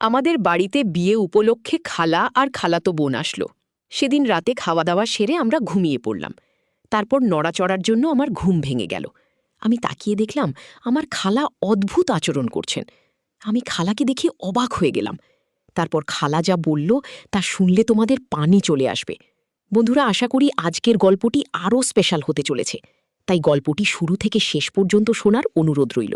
আমাদের বাড়িতে বিয়ে উপলক্ষে খালা আর খালাতো বোন আসলো। সেদিন রাতে খাওয়া দাওয়া সেরে আমরা ঘুমিয়ে পড়লাম। তারপর নড়াচড়ার জন্য আমার ঘুম ভেঙে গেল। আমি তাকিয়ে দেখলাম আমার খালা অদ্ভুত আচরণ করছেন। আমি খালাকে দেখে অবাক হয়ে গেলাম। তারপর খালা যা বলল তা শুনলে তোমাদের পানি চলে আসবে। বন্ধুরা, আশা করি আজকের গল্পটি আরও স্পেশাল হতে চলেছে, তাই গল্পটি শুরু থেকে শেষ পর্যন্ত শোনার অনুরোধ রইল।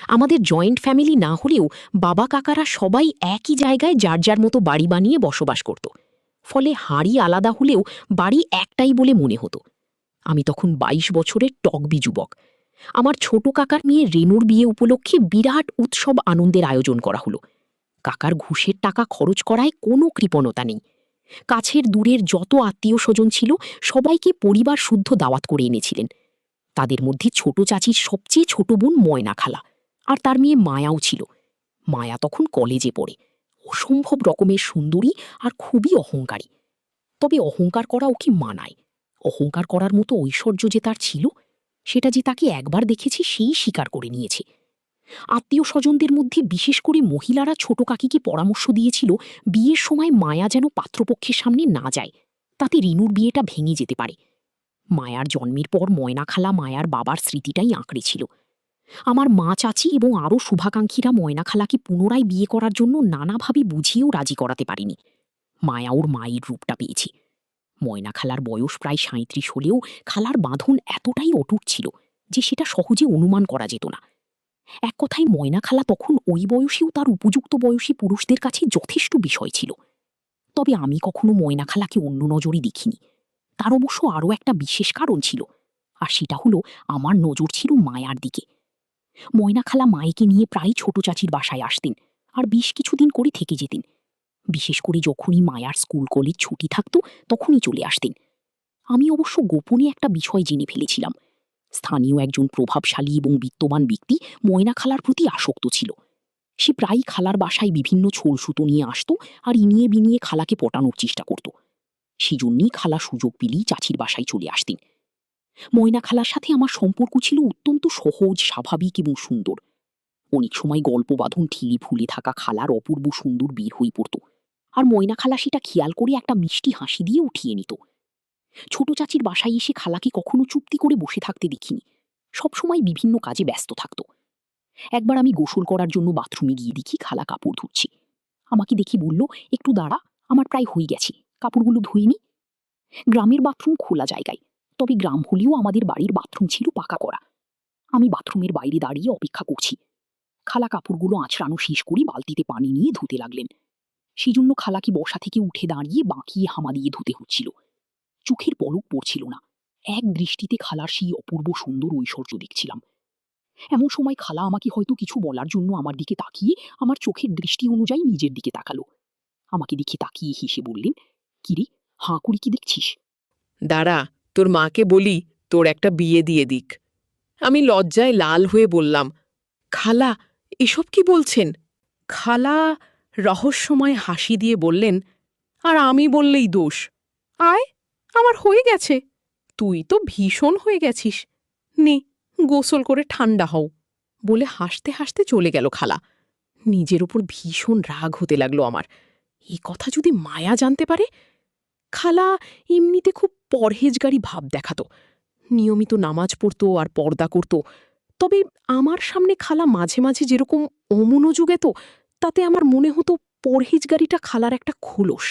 আমাদের জয়েন্ট ফ্যামিলি না হলেও বাবা কাকারা সবাই একই জায়গায় যার যার মতো বাড়ি বানিয়ে বসবাস করত। ফলে হাড়ি আলাদা হলেও বাড়ি একটাই বলে মনে হতো। আমি তখন ২২ বছরের টকবি যুবক। আমার ছোট কাকার মেয়ে রেনুর বিয়ে উপলক্ষে বিরাট উৎসব আনন্দের আয়োজন করা হলো। কাকার ঘুষের টাকা খরচ করায় কোনো কৃপণতা নেই। কাছের দূরের যত আত্মীয় স্বজন ছিল সবাইকে পরিবার শুদ্ধ দাওয়াত করে এনেছিলেন। তাদের মধ্যে ছোট চাচির সবচেয়ে ছোট বোন ময়না খালা, আর তার মেয়ে মায়াও ছিল। মায়া তখন কলেজে পড়ে, অসম্ভব রকমের সুন্দরী আর খুবই অহংকারী। তবে অহংকার করা ওকে মানায়। অহংকার করার মতো ঐশ্বর্য যে তার ছিল, সেটা যে তাকে একবার দেখেছি সেই স্বীকার করে নিয়েছে। আত্মীয় স্বজনদের মধ্যে বিশেষ করে মহিলারা ছোট কাকিকে পরামর্শ দিয়েছিল বিয়ের সময় মায়া যেন পাত্রপক্ষের সামনে না যায়, তাতে রিনুর বিয়েটা ভেঙে যেতে পারে। মায়ার জন্মের পর ময়না খালা মায়ার বাবার স্মৃতিটাই আঁকড়ে ছিল। আমার মা, চাচি এবং আরও শুভাকাঙ্ক্ষীরা ময়না খালাকে পুনরায় বিয়ে করার জন্য নানাভাবে বুঝিয়েও রাজি করাতে পারেনি। মায়া ওর মায়ের রূপটা পেয়েছে। ময়না খালার বয়স প্রায় ৩৭ হলেও খালার বাঁধন এতটাই অটুট ছিল যে সেটা সহজে অনুমান করা যেত না। এক কথায় ময়না খালা তখন ওই বয়সেও তার উপযুক্ত বয়সী পুরুষদের কাছে যথেষ্ট বিষয় ছিল। তবে আমি কখনো ময়না খালাকে অন্য নজরে দেখিনি। তার অবশ্য আরও একটা বিশেষ কারণ ছিল, আর সেটা হলো আমার নজর ছিল মায়ার দিকে। ময়না খালা মায়েকে নিয়ে প্রায় ছোট চাচির বাসায় আসতেন আর বেশ কিছুদিন করে থেকে যেতেন। বিশেষ করে যখনই মায়ার স্কুল কলেজ ছুটি থাকত তখনই চলে আসতেন। আমি অবশ্য গোপনে একটা বিষয় জেনে ফেলেছিলাম। স্থানীয় একজন প্রভাবশালী এবং বিত্তবান ব্যক্তি ময়না খালার প্রতি আসক্ত ছিল। সে প্রায়ই খালার বাসায় বিভিন্ন ছোল সুতো নিয়ে আসত আর ইনিয়ে বিনিয়ে খালাকে পটানোর চেষ্টা করত। সেজন্যই খালা সুযোগ পেলেই চাচির বাসায় চলে আসতেন। ময়না খালার সাথে আমার সম্পর্ক ছিল অত্যন্ত সহজ, স্বাভাবিক এবং সুন্দর। অনেক সময় গল্প বাঁধন ঠিলে ফুলে থাকা খালার অপূর্ব সুন্দর বের হয়ে পড়ত, আর ময়না খালা সেটা খেয়াল করে একটা মিষ্টি হাসি দিয়ে উঠিয়ে নিত। ছোট চাচির বাসায় এসে খালাকে কখনো চুপটি করে বসে থাকতে দেখিনি। সবসময় বিভিন্ন কাজে ব্যস্ত থাকত। একবার আমি গোসল করার জন্য বাথরুমে গিয়ে দেখি খালা কাপড় ধুচ্ছে। আমাকে দেখি বলল, একটু দাঁড়া, আমার প্রায় হয়ে গেছে, কাপড়গুলো ধুয়ে নি। গ্রামের বাথরুম খোলা জায়গায়, তবে গ্রাম হলেও আমাদের বাড়ির বাথরুম ছিল পাকা করা। আমি বাথরুমের বাইরে দাঁড়িয়ে অপেক্ষা করছি। খালা কাপড়গুলো আঁচড়ানো শেষ করে বালতিতে পানি নিয়ে ধুতে লাগলেন। সেজন্য খালাকে বসা থেকে উঠে দাঁড়িয়ে বাঁকিয়ে হামা দিয়ে ধুতে হচ্ছিল। চোখের পলক পড়ছিল না। এক দৃষ্টিতে খালার সেই অপূর্ব সুন্দর ঐশ্বর্য দেখছিলাম। এমন সময় খালা আমাকে হয়তো কিছু বলার জন্য আমার দিকে তাকিয়ে আমার চোখের দৃষ্টি অনুযায়ী নিজের দিকে তাকালো। আমাকে দেখে তাকিয়ে হেসে বললেন, কিরে, হাঁ করে কি দেখছিস? দাঁড়া, তোর মাকে বলি তোর একটা বিয়ে দিয়ে দিক। আমি লজ্জায় লাল হয়ে বললাম, খালা, এসব কি বলছেন? খালা রহস্যময় হাসি দিয়ে বললেন, আর আমি বললেই দোষ? আয়, আমার হয়ে গেছে। তুই তো ভীষণ হয়ে গেছিস। নে, গোসল করে ঠান্ডা হও। বলে হাসতে হাসতে চলে গেল খালা। নিজের ওপর ভীষণ রাগ হতে লাগলো আমার। এই কথা যদি মায়া জানতে পারে। খালা এমনিতে খুব পরহেজগারি ভাব দেখাতো, নিয়মিত নামাজ পড়তো আর পর্দা করত। তবে আমার সামনে খালা মাঝে মাঝে যেরকম অমনোযোগ এত, তাতে আমার মনে হতো পরহেজগারিটা খালার একটা খোলস।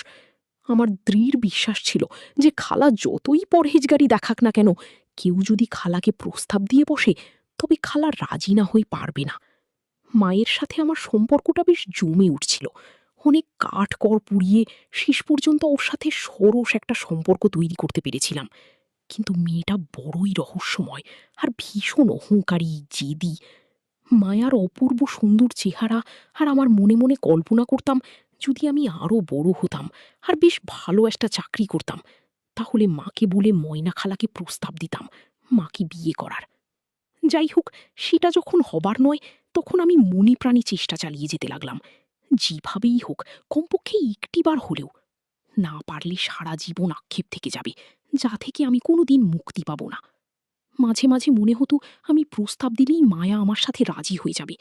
আমার দৃঢ় বিশ্বাস ছিল যে খালা যতই পরহেজগারি দেখাক না কেন, কেউ যদি খালাকে প্রস্তাব দিয়ে বসে তবে খালা রাজি না হয়ে পারবে না। মায়ের সাথে আমার সম্পর্কটা বেশ জমে উঠছিল। অনেক কাঠকড় পুড়িয়ে শেষ পর্যন্ত ওর সাথে সরস একটা সম্পর্ক তৈরি করতে পেরেছিলাম। কিন্তু মেয়েটা বড়ই রহস্যময় আর ভীষণ অহংকারী, জেদি। মায়ার অপূর্ব সুন্দর চেহারা, আর আমার মনে মনে কল্পনা করতাম যদি আমি আরও বড় হতাম আর বেশ ভালো একটা চাকরি করতাম, তাহলে মাকে বলে ময়না খালাকে প্রস্তাব দিতাম মাকে বিয়ে করার। যাই হোক, সেটা যখন হবার নয়, তখন আমি মনে প্রাণে চেষ্টা চালিয়ে যেতে লাগলাম। যেভাবেই হোক, কমপক্ষে একটিবার হলেও। না পারলে সারা জীবন আক্ষেপ থেকে যাবে, যা থেকে আমি কোনোদিন মুক্তি পাব না। মাঝে মাঝে মনে হতো আমি প্রস্তাব দিলেই মায়া আমার সাথে রাজি হয়ে যাবে,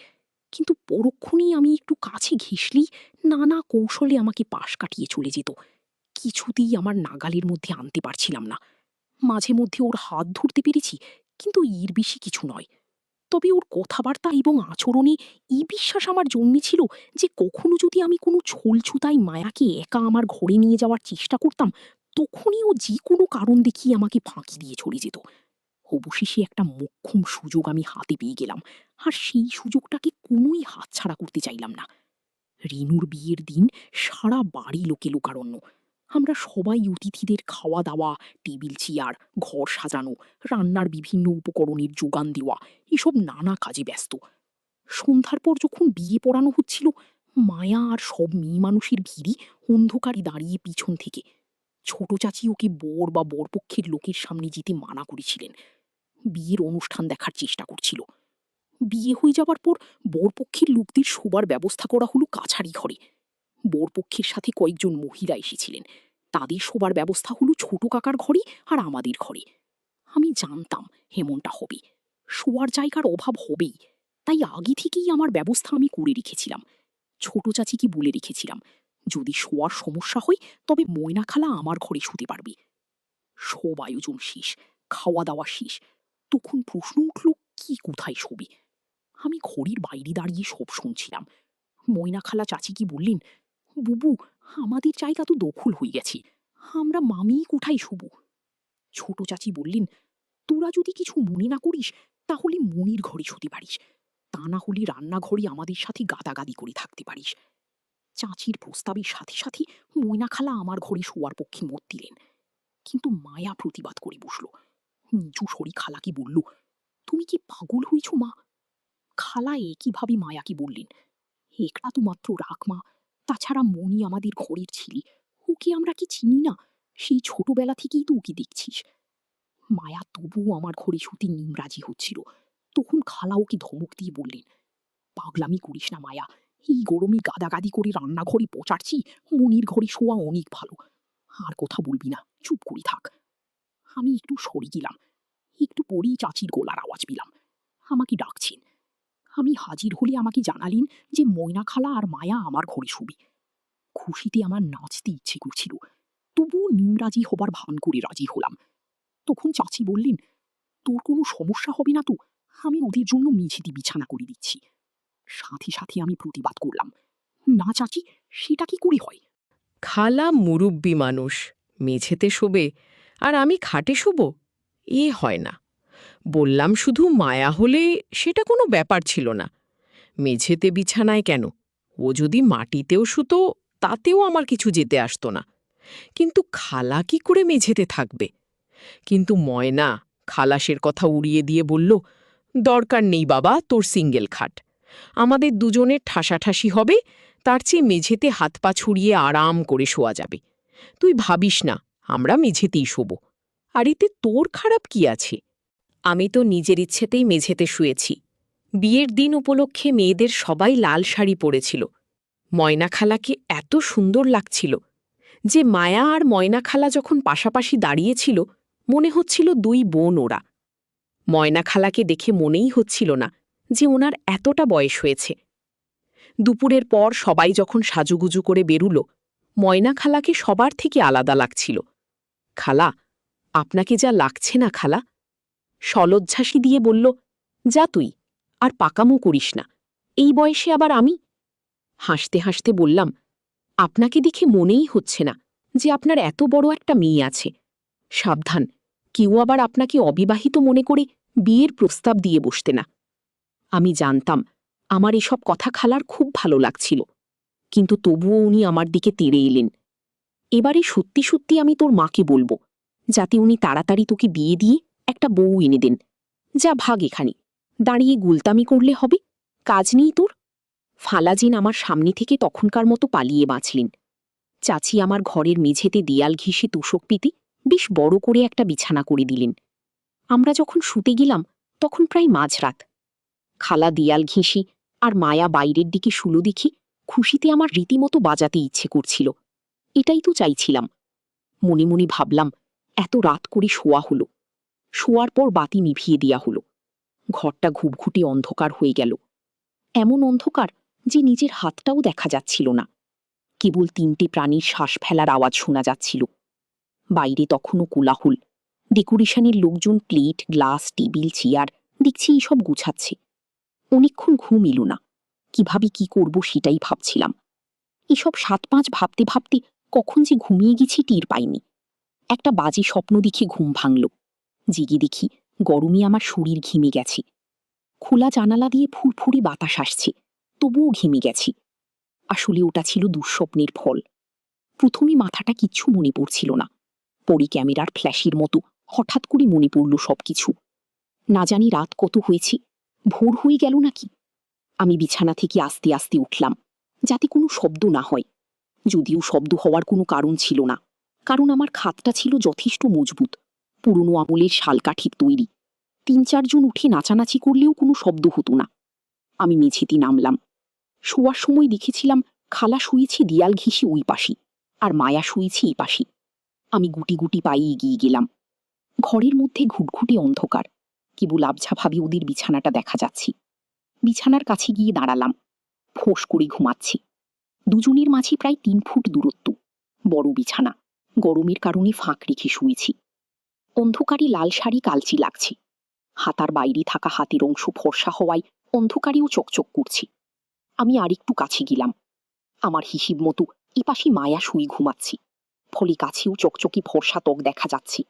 কিন্তু পরক্ষণেই আমি একটু কাছে ঘেঁষলেই নানা কৌশলে আমাকে পাশ কাটিয়ে চলে যেত। কিছুতেই আমার নাগালের মধ্যে আনতে পারছিলাম না। মাঝে মধ্যে ওর হাত ধরতে পেরেছি, কিন্তু এর বেশি কিছু নয়। তবে ওর কথাবার্তা এবং আচরণে এই বিশ্বাস আমার জন্মেছিল যে কখনো যদি আমি কোনো ছলছুতায় মায়াকে একা আমার ঘরে নিয়ে যাওয়ার চেষ্টা করতাম, তখনই ও যে কোনো কারণ দেখিয়ে আমাকে ফাঁকি দিয়ে চলে যেত। অবশেষে একটা মোক্ষম সুযোগ আমি হাতে পেয়ে গেলাম, আর সেই সুযোগটাকে কোনোই হাতছাড়া করতে চাইলাম না। রিনুর বিয়ের দিন সারা বাড়ি লোকে লোকারণ্য। আমরা সবাই অতিথিদের খাওয়া দাওয়া, টেবিল চেয়ার, ঘর সাজানো, রান্নার বিভিন্ন উপকরণের যোগান দেওয়া, এসব নানা কাজে ব্যস্ত। সন্ধ্যার পর যখন বিয়ে পড়ানো হচ্ছিল, মায়া আর সব মেয়ে মানুষের ভিড়ই অন্ধকারে দাঁড়িয়ে পিছন থেকে। ছোট চাচি ওকে বর বা বরপক্ষের লোকের সামনে যেতে মানা করেছিলেন। বিয়ের অনুষ্ঠান দেখার চেষ্টা করছিল। বিয়ে হয়ে যাবার পর বরপক্ষের লোকদের শোবার ব্যবস্থা করা হলো কাছারি ঘরে। বরপক্ষের সাথে কয়েকজন মহিলা এসেছিলেন। তাদের শোবার ব্যবস্থা হলো ছোট কাকার ঘরে আর আমাদের ঘরে। আমি জানতাম এমনটা হবে, শোয়ার জায়গার অভাব হবেই, তাই আগে থেকেই আমার ব্যবস্থা আমি করে রেখেছিলাম। ছোট চাচিকে বলে রেখেছিলাম, যদি শোয়ার সমস্যা হয় তবে ময়না খালা আমার ঘরে শুতে পারবে। সব আয়োজন শেষ, খাওয়া দাওয়া শেষ। তখন প্রশ্ন উঠল, কি কোথায় শোবে? আমি ঘড়ির বাইরে দাঁড়িয়ে সব শুনছিলাম। ময়না খালা চাচিকে বললেন, বুবু, আমাদের জায়গা তো দখল হয়ে গেছে, আমরা মামি কোঠায় শুব। ছোট চাচি বললেন, তোরা যদি কিছু মনে না করিস তাহলে মনির ঘরে শুতে পারিস, তা না হলে রান্নাঘরে আমাদের সাথে গাদাগাদি করে থাকতে পারিস। চাচির প্রস্তাবের সাথে সাথে ময়না খালা আমার ঘরে শোয়ার পক্ষে মত দিলেন। কিন্তু মায়া প্রতিবাদ করে বসল। নিচু সরি খালাকে বলল, তুমি কি পাগল হয়েছ মা? খালা একইভাবে মায়াকে বললেন, একরা তো মাত্র রাখ মা, তাছাড়া মনি আমাদের ঘরের ছেলে, ওকে আমরা কি চিনি না? সেই ছোটবেলা থেকেই তো ওকে দেখছিস। মায়া তবুও আমার ঘরে শুতে নিমরাজি হচ্ছিল। তখন খালা ওকে ধমক দিয়ে বললেন, পাগলামি করিস না মায়া, এই গরমে গাদাগাদি করে রান্নাঘরে পচারছি, মনির ঘরে শোয়া অনেক ভালো। আর কথা বলবি না, চুপ করে থাক। আমি একটু সরে গেলাম। একটু পরেই চাচির গলার আওয়াজ পেলাম, আমাকে ডাকছেন। আমি হাজির হলে আমাকে জানালেন যে ময়না খালা আর মায়া আমার ঘরে শুবে। খুশিতে আমার নাচতে ইচ্ছে করছিল, তবুও নিমরাজি হবার ভান করে রাজি হলাম। তখন চাচি বললেন, তোর কোনো সমস্যা হবে না তো? আমি ওদের জন্য মেঝেতে বিছানা করে দিচ্ছি। সাথে সাথে আমি প্রতিবাদ করলাম, না চাচি, সেটা কি করে হয়? খালা মুরুব্বি মানুষ, মেঝেতে শোবে আর আমি খাটে শোব? এ হয় না। বললাম শুধু মায়া হলে সেটা কোনো ব্যাপার ছিল না। মেঝেতে বিছানায় কেন, ও যদি মাটিতেও শুতো তাতেও আমার কিছু যেতে আসতো না। কিন্তু খালা কি করে মেঝেতে থাকবে? কিন্তু ময়না খালাসের কথা উড়িয়ে দিয়ে বলল, দরকার নেই বাবা তোর সিঙ্গেল খাট, আমাদের দুজনের ঠাসাঠাসি হবে, তার চেয়ে মেঝেতে হাত পা ছুড়িয়ে আরাম করে শোয়া যাবে। তুই ভাবিস না, আমরা মেঝেতেই শোব। আর এতে তোর খারাপ কি আছে? আমি তো নিজের ইচ্ছেতেই মেঝেতে শুয়েছি। বিয়ের দিন উপলক্ষে মেয়েদের সবাই লাল শাড়ি পরেছিল। ময়না খালাকে এত সুন্দর লাগছিল যে মায়া আর ময়না খালা যখন পাশাপাশি দাঁড়িয়েছিল মনে হচ্ছিল দুই বোন ওরা। ময়না খালাকে দেখে মনেই হচ্ছিল না যে ওনার এতটা বয়স হয়েছে। দুপুরের পর সবাই যখন সাজুগুজু করে বেরুল, ময়না খালাকে সবার থেকে আলাদা লাগছিল। খালা, আপনাকে যা লাগছে না খালা? সলজ্জাসী দিয়ে বলল, যা তুই, আর পাকামো করিস না, এই বয়সে আবার আমি? হাসতে হাসতে বললাম, আপনাকে দেখে মনেই হচ্ছে না যে আপনার এত বড় একটা মেয়ে আছে। সাবধান, কেউ আবার আপনাকে অবিবাহিত মনে করে বিয়ের প্রস্তাব দিয়ে বসতে না। আমি জানতাম আমার এসব কথা খালার খুব ভালো লাগছিল, কিন্তু তবুও উনি আমার দিকে তেড়ে এলেন। এবারে সত্যি সত্যি আমি তোর মাকে বলবো, যাতে উনি তাড়াতাড়ি তোকে বিয়ে দিয়ে একটা বউ এনে দেন। যা ভাগ এখানে, দাঁড়িয়ে গুলতামি করলে হবে? কাজ নেই তোর? ফালাজিন আমার সামনে থেকে তখনকার মতো পালিয়ে বাঁচলেন। চাচি আমার ঘরের মেঝেতে দেয়াল ঘেঁষে তোষক পেতে বেশ বড় করে একটা বিছানা করে দিলেন। আমরা যখন শুতে গেলাম তখন প্রায় মাঝরাত। খালা দেয়াল ঘেঁষি আর মায়া বাইরের দিকে শুলো দেখি খুশিতে আমার রীতিমতো বাজাতে ইচ্ছে করছিল। এটাই তো চাইছিলাম। মনে মনে ভাবলাম, এত রাত করে শোয়া হলো। শোয়ার পর বাতি নিভিয়ে দেয়া হলো। ঘরটা ঘুটঘুটে অন্ধকার হয়ে গেল। এমন অন্ধকার যে নিজের হাতটাও দেখা যাচ্ছিল না, কেবল 3টে প্রাণীর শ্বাস ফেলার আওয়াজ শোনা যাচ্ছিল। বাইরে তখনও কোলাহল, ডেকোরেশনের লোকজন প্লেট, গ্লাস, টেবিল, চেয়ার দেখছি এইসব গুছাচ্ছে। অনেকক্ষণ ঘুম এলো না, কিভাবে কি করব সেটাই ভাবছিলাম। এসব 7-5 ভাবতে ভাবতে কখন যে ঘুমিয়ে গেছি টের পাইনি। একটা বাজে স্বপ্ন দেখে ঘুম ভাঙল। জেগে দেখি গরমে আমার শরীর ঘেমে গেছে। খোলা জানালা দিয়ে ফুরফুরে বাতাস আসছে, তবুও ঘেমে গেছি। আসলে ওটা ছিল দুঃস্বপ্নের ফল। প্রথমে মাথাটা কিচ্ছু মনে পড়ছিল না, পরে ক্যামেরার ফ্ল্যাশের মতো হঠাৎ করে মনে পড়ল সবকিছু। না জানি রাত কত হয়েছে, ভোর হয়ে গেল নাকি। আমি বিছানা থেকে আস্তে আস্তে উঠলাম, যাতে কোনো শব্দ না হয়। যদিও শব্দ হওয়ার কোনো কারণ ছিল না, কারণ আমার খাটটা ছিল যথেষ্ট মজবুত, পুরনো আমলের শালকাঠির তৈরি। 3-4 জন উঠে নাচানাচি করলেও কোনো শব্দ হতো না। আমি মেঝেতে নামলাম। শোয়ার সময় দেখেছিলাম খালা শুয়েছে দেয়াল ঘেঁষে ওই পাশে, আর মায়া শুয়েছে এই পাশে। আমি গুটি গুটি পায়ে এগিয়ে গেলাম। ঘরের মধ্যে ঘুটঘুটে অন্ধকার, কেবল আবঝাভাবে ওদের বিছানাটা দেখা যাচ্ছে। বিছানার কাছে গিয়ে দাঁড়ালাম। ফোঁস করে ঘুমাচ্ছে। দুজনের মাঝে প্রায় 3 ফুট দূরত্ব। বড় বিছানা, গরমের কারণে ফাঁক রেখে শুয়েছি। অন্ধকারে লাল শাড়ি কালচে লাগছে। হাতার বাইরে থাকা হাতের অংশ ফর্সা হওয়ায় অন্ধকারেও চকচক করছে। আমি আরেকটু কাছে গেলাম। আমার হিসিব মতো এপাশে মায়া শুয়ে ঘুমাচ্ছে, ফলে কাছেও চকচকে ফর্সা ত্বক দেখা যাচ্ছে।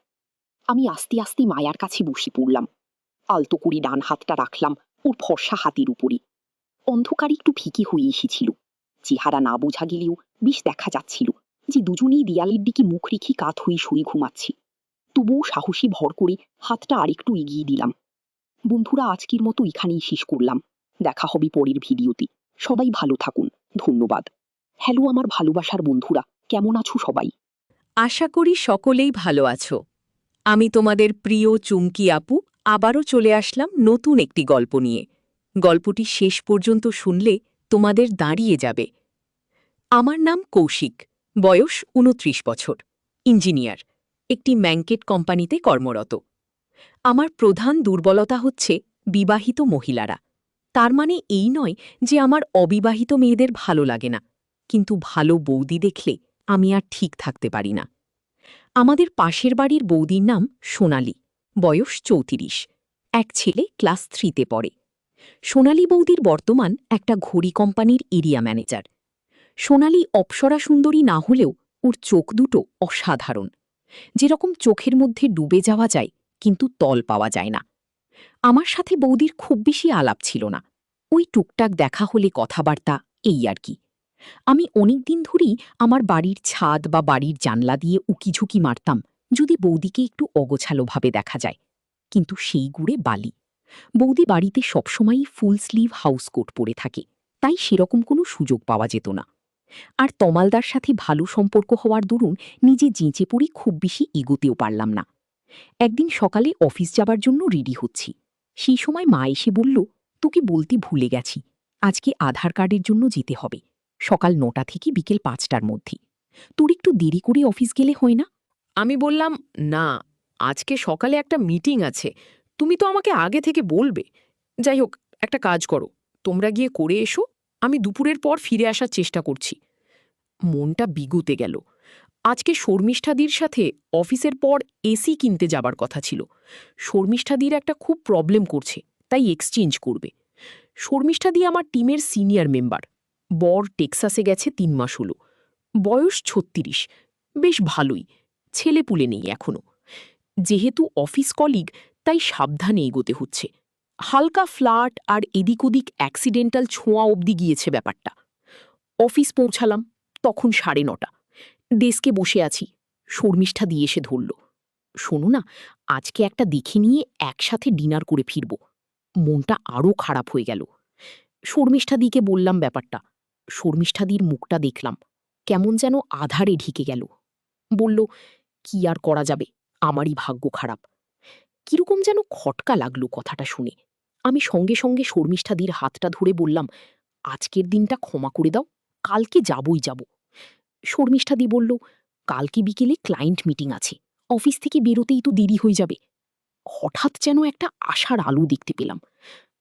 আমি আস্তে আস্তে মায়ার কাছে বসে পড়লাম। আলতো করে ডান হাতটা রাখলাম ওর ফর্সা হাতের উপরে। অন্ধকারে একটু ফিকে হয়ে এসেছিল, চেহারা না বোঝা গেলেও বেশ দেখা যাচ্ছিল যে দুজনেই দেয়ালের দিকে মুখ রেখে কাত হয়ে শুয়ে ঘুমাচ্ছে। তবুও সাহসী ভর করে হাতটা আরেকটু এগিয়ে দিলাম। বন্ধুরা, আজকের মতো এখানেই শেষ করলাম। দেখা হবে পরের ভিডিওতে। সবাই ভালো থাকুন, ধন্যবাদ। হ্যালো আমার ভালোবাসার বন্ধুরা, কেমন আছো সবাই? আশা করি সকলেই ভালো আছো। আমি তোমাদের প্রিয় চুমকি আপু আবারও চলে আসলাম নতুন একটি গল্প নিয়ে। গল্পটি শেষ পর্যন্ত শুনলে তোমাদের দাঁড়িয়ে যাবে। আমার নাম কৌশিক, বয়স 29 বছর, ইঞ্জিনিয়ার, একটি ম্যাঙ্কেট কোম্পানিতে কর্মরত। আমার প্রধান দুর্বলতা হচ্ছে বিবাহিত মহিলারা। তার মানে এই নয় যে আমার অবিবাহিত মেয়েদের ভালো লাগে না, কিন্তু ভালো বৌদি দেখলে আমি আর ঠিক থাকতে পারি না। আমাদের পাশের বাড়ির বৌদির নাম সোনালি, বয়স 34, এক ছেলে ক্লাস 3-তে পড়ে। সোনালি বৌদির বর্তমান একটা ঘড়ি কোম্পানির এরিয়া ম্যানেজার। সোনালি অপ্সরা সুন্দরী না হলেও ওর চোখ দুটো অসাধারণ, যেরকম চোখের মধ্যে ডুবে যাওয়া যায় কিন্তু তল পাওয়া যায় না। আমার সাথে বৌদির খুব বেশি আলাপ ছিল না, ওই টুকটাক দেখা হলে কথাবার্তা, এই আর কি। আমি অনেক দিন ধরেই আমার বাড়ির ছাদ বা বাড়ির জানলা দিয়ে উকিঝুঁকি মারতাম যদি বৌদিকে একটু অগোছালোভাবে দেখা যায়, কিন্তু সেই গুড়ে বালি। বৌদি বাড়িতে সবসময়ই ফুল স্লিভ হাউসকোট পরে থাকে, তাই সেরকম কোনো সুযোগ পাওয়া যেত না। আর তমালদার সাথে ভালো সম্পর্ক হওয়ার দরুন নিজে যেঁচে পড়ে খুব বেশি এগোতেও পারলাম না। একদিন সকালে অফিস যাবার জন্য রেডি হচ্ছি, সেই সময় মা এসে বলল, তোকে বলতে ভুলে গেছি, আজকে আধার কার্ডের জন্য যেতে হবে, সকাল 9টা থেকে বিকেল 5টার মধ্যে। তোর একটু দেরি করে অফিস গেলে হয় না? আমি বললাম, না, আজকে সকালে একটা মিটিং আছে, তুমি তো আমাকে আগে থেকে বলবে। যাই হোক, একটা কাজ করো, তোমরা গিয়ে করে এসো, আমি দুপুরের পর ফিরে আসার চেষ্টা করছি। মনটা বিগুতে গেল। আজকে শর্মিষ্ঠাদির সাথে অফিসের পর এসি কিনতে যাবার কথা ছিল। শর্মিষ্ঠাদির একটা খুব প্রবলেম করছে, তাই এক্সচেঞ্জ করবে। শর্মিষ্ঠাদি আমার টিমের সিনিয়র মেম্বার। বর টেক্সাসে গেছে 3 মাস হলো। বয়স 36, বেশ ভালোই, ছেলেপুলে নেই এখনো। যেহেতু অফিস কলিগ, তাই সাবধানে এগোতে হচ্ছে। হালকা ফ্লার্ট আর এদিক ওদিক অ্যাক্সিডেন্টাল ছোঁয়া অবধি গিয়েছে ব্যাপারটা। অফিস পৌঁছালাম তখন 9:30। ডেস্কে বসে আছি, শর্মিষ্ঠা দিয়ে এসে ধরল, শোনো না, আজকে একটা দেখে নিয়ে একসাথে ডিনার করে ফিরব। মনটা আরও খারাপ হয়ে গেল। শর্মিষ্ঠাদিকে বললাম ব্যাপারটা। শর্মিষ্ঠাদির মুখটা দেখলাম, কেমন যেন আধারে ঢেকে গেল। বলল, কি আর করা যাবে, আমারই ভাগ্য খারাপ। কিরকম যেন খটকা লাগলো কথাটা শুনে। আমি সঙ্গে সঙ্গে শর্মিষ্ঠাদির হাতটা ধরে বললাম, আজকের দিনটা ক্ষমা করে দাও, কালকে যাবই যাব। শর্মিষ্ঠাদি বলল, কালকে বিকেলে ক্লায়েন্ট মিটিং আছে, অফিস থেকে বেরোতেই তো দেরি হয়ে যাবে। হঠাৎ যেন একটা আশার আলো দেখতে পেলাম।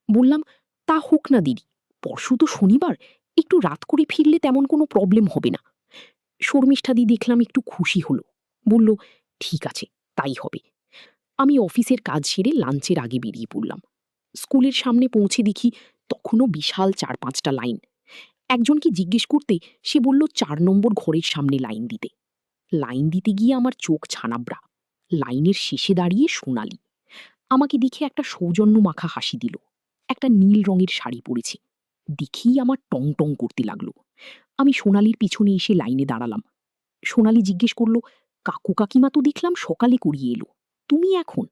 বললাম, তা হোক না দিদি, পরশু তো শনিবার, একটু রাত করে ফিরলে তেমন কোনো প্রবলেম হবে না। শর্মিষ্ঠাদি দেখলাম একটু খুশি হলো, বলল ঠিক আছে, তাই হবে। আমি অফিসের কাজ সেরে লাঞ্চের আগে বেরিয়ে পড়লাম। স্কুলের সামনে পৌঁছে দেখি তখনও বিশাল 4-5টা লাইন। একজনকে জিজ্ঞেস করতে সে বলল 4 নম্বর ঘরের সামনে লাইন দিতে। লাইন দিতে গিয়ে আমার চোখ ছানাবড়া। লাইনের শেষে দাঁড়িয়ে সোনালি। আমাকে দেখে একটা সৌজন্য মাখা হাসি দিল। একটা নীল রঙের শাড়ি পরেছে। দেখেই আমার টং টং করতে লাগলো। আমি সোনালির পিছনে এসে লাইনে দাঁড়ালাম। সোনালি জিজ্ঞেস করলো, কাকু কাকিমা তো দেখলাম সকালে করিয়ে এলো, তুমি এখন?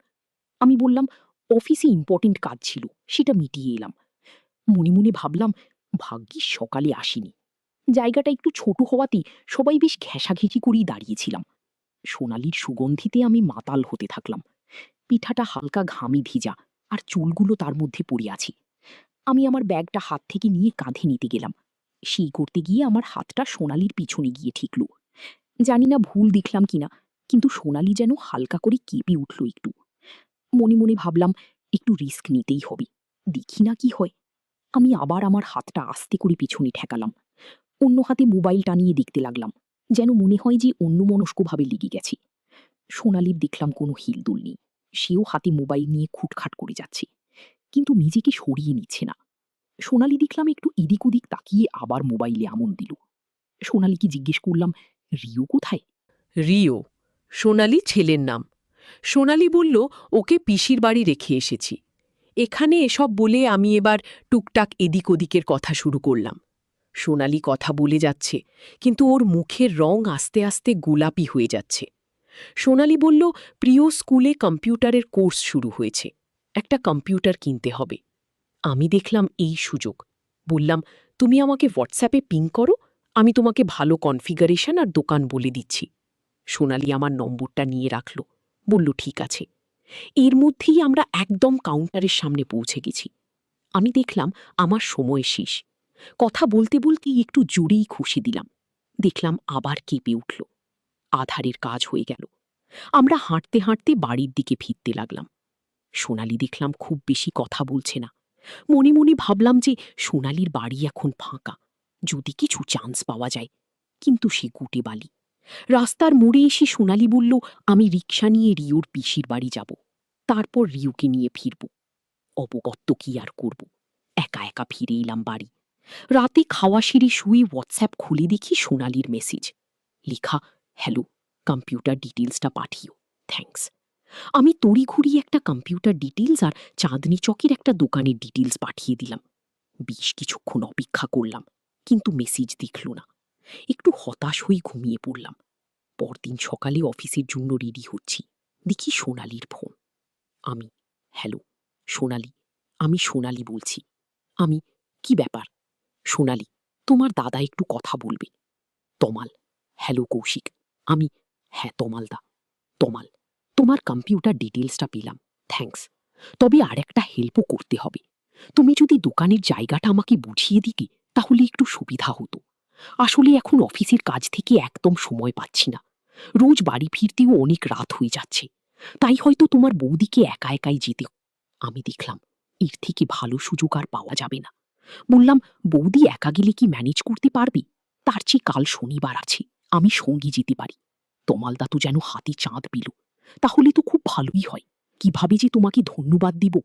আমি বললাম, অফিসে ইম্পর্টেন্ট কাজ ছিল, সেটা মিটিয়ে এলাম। মনে মনে ভাবলাম, ভাগ্যিস সকালে আসিনি। জায়গাটা একটু ছোট হওয়াতে সবাই বেশ ঘেঁষাঘেঁষি করেই দাঁড়িয়েছিলাম। সোনালির সুগন্ধিতে আমি মাতাল হতে থাকলাম। পিঠাটা হালকা ঘামে ভিজা, আর চুলগুলো তার মধ্যে পড়ে আছে। আমি আমার ব্যাগটা হাত থেকে নিয়ে কাঁধে নিতে গেলাম। সেই করতে গিয়ে আমার হাতটা সোনালির পিছনে গিয়ে ঠেকল। জানি না ভুল দেখলাম কিনা, কিন্তু সোনালি যেন হালকা করে কেঁপে উঠল একটু। মনে মনে ভাবলাম, একটু রিস্ক নিতেই হবে, দেখি না কি হয়। আমি আবার আমার হাতটা আস্তে করে পিছনে ঠেকালাম। অন্য হাতে মোবাইল টানিয়ে দেখতে লাগলাম, যেন মনে হয় যে অন্যমনস্কভাবে লেগে গেছে। সোনালির দেখলাম কোনো হিলদুল নেই, সেও হাতে মোবাইল নিয়ে খুটখাট করে যাচ্ছে, কিন্তু নিজেকে সরিয়ে নিচ্ছে না। সোনালি দেখলাম একটু এদিক ওদিক তাকিয়ে আবার মোবাইলে আমন দিল। সোনালিকে জিজ্ঞেস করলাম, রিও কোথায়? রিও, সোনালি ছেলের নাম। সোনালি বলল, ওকে পিসির বাড়ি রেখে এসেছি। এখানে এসব বলে আমি এবার টুকটাক এদিক ওদিকের কথা শুরু করলাম। সোনালি কথা বলে যাচ্ছে, কিন্তু ওর মুখের রং আস্তে আস্তে গোলাপি হয়ে যাচ্ছে। সোনালি বলল, প্রিয় স্কুলে কম্পিউটারের কোর্স শুরু হয়েছে, একটা কম্পিউটার কিনতে হবে। আমি দেখলাম এই সুযোগ। বললাম, তুমি আমাকে হোয়াটসঅ্যাপে পিং করো, আমি তোমাকে ভালো কনফিগারেশন আর দোকান বলে দিচ্ছি। সোনালি আমার নম্বরটা নিয়ে রাখল, বলল ঠিক আছে। এর মধ্যেই আমরা একদম কাউন্টারের সামনে পৌঁছে গেছি। আমি দেখলাম আমার সময় শেষ। কথা বলতে বলতেই একটু জোরেই খুশি দিলাম। দেখলাম আবার কেঁপে উঠল। আধারের কাজ হয়ে গেল। আমরা হাঁটতে হাঁটতে বাড়ির দিকে ফিরতে লাগলাম। সোনালি দেখলাম খুব বেশি কথা বলছে না। মনে মনে ভাবলাম যে সোনালির বাড়ি এখন ফাঁকা, যদি কিছু চান্স পাওয়া যায়। কিন্তু সে গুটে বালি। রাস্তার মোড়ে এসে সোনালি বলল, আমি রিকশা নিয়ে রিওর পিসির বাড়ি যাব, তারপর রিওকে নিয়ে ফিরব। অবগত্য কি আর করব, একা একা ফিরে এলাম বাড়ি। রাতে খাওয়া সেরে শুয়ে হোয়াটসঅ্যাপ খুলে দেখি সোনালির মেসেজ লেখা, হ্যালো, কম্পিউটার ডিটেলসটা পাঠিও, থ্যাঙ্কস। আমি তড়িঘড়ি একটা কম্পিউটার ডিটেলস আর চাঁদনি চকের একটা দোকানের ডিটেলস পাঠিয়ে দিলাম। বেশ কিছুক্ষণ অপেক্ষা করলাম, কিন্তু মেসেজ দেখল না। একটু হতাশ হয়ে ঘুমিয়ে পড়লাম। পরদিন সকালে অফিসের জন্য রেডি হচ্ছি, দেখি সোনালির ফোন। আমি, হ্যালো সোনালি, আমি সোনালি বলছি। আমি, কি ব্যাপার? সোনালি, তোমার দাদা একটু কথা বলবে। তমাল, হ্যালো কৌশিক। আমি, হ্যাঁ তমালদা। তমাল, তোমার কম্পিউটার ডিটেলসটা পেলাম, থ্যাঙ্কস। তবে আর একটা হেল্পও করতে হবে। তুমি যদি দোকানের জায়গাটা আমাকে বুঝিয়ে দিতে, তাহলে একটু সুবিধা হতো। আসলে এখন অফিসের কাজ থেকে একদম সময় পাচ্ছি না। রোজ বাড়ি ফিরতেও অনেক রাত হয়ে যাচ্ছে। তাই হয়তো তোমার বৌদিকে একা একাই যেতে। আমি দেখলাম এর থেকে ভালো সুযোগ আর পাওয়া যাবে না। বললাম, বৌদি একা গেলে কি ম্যানেজ করতে পারবে? তার চেয়ে কাল শনিবার আছে, আমি সঙ্গে যেতে পারি। তমালদা তো যেন হাতে চাঁদ পেল। তাহলে তো খুব ভালোই হয়। কিভাবে যে তোমাকে ধন্যবাদ দিব।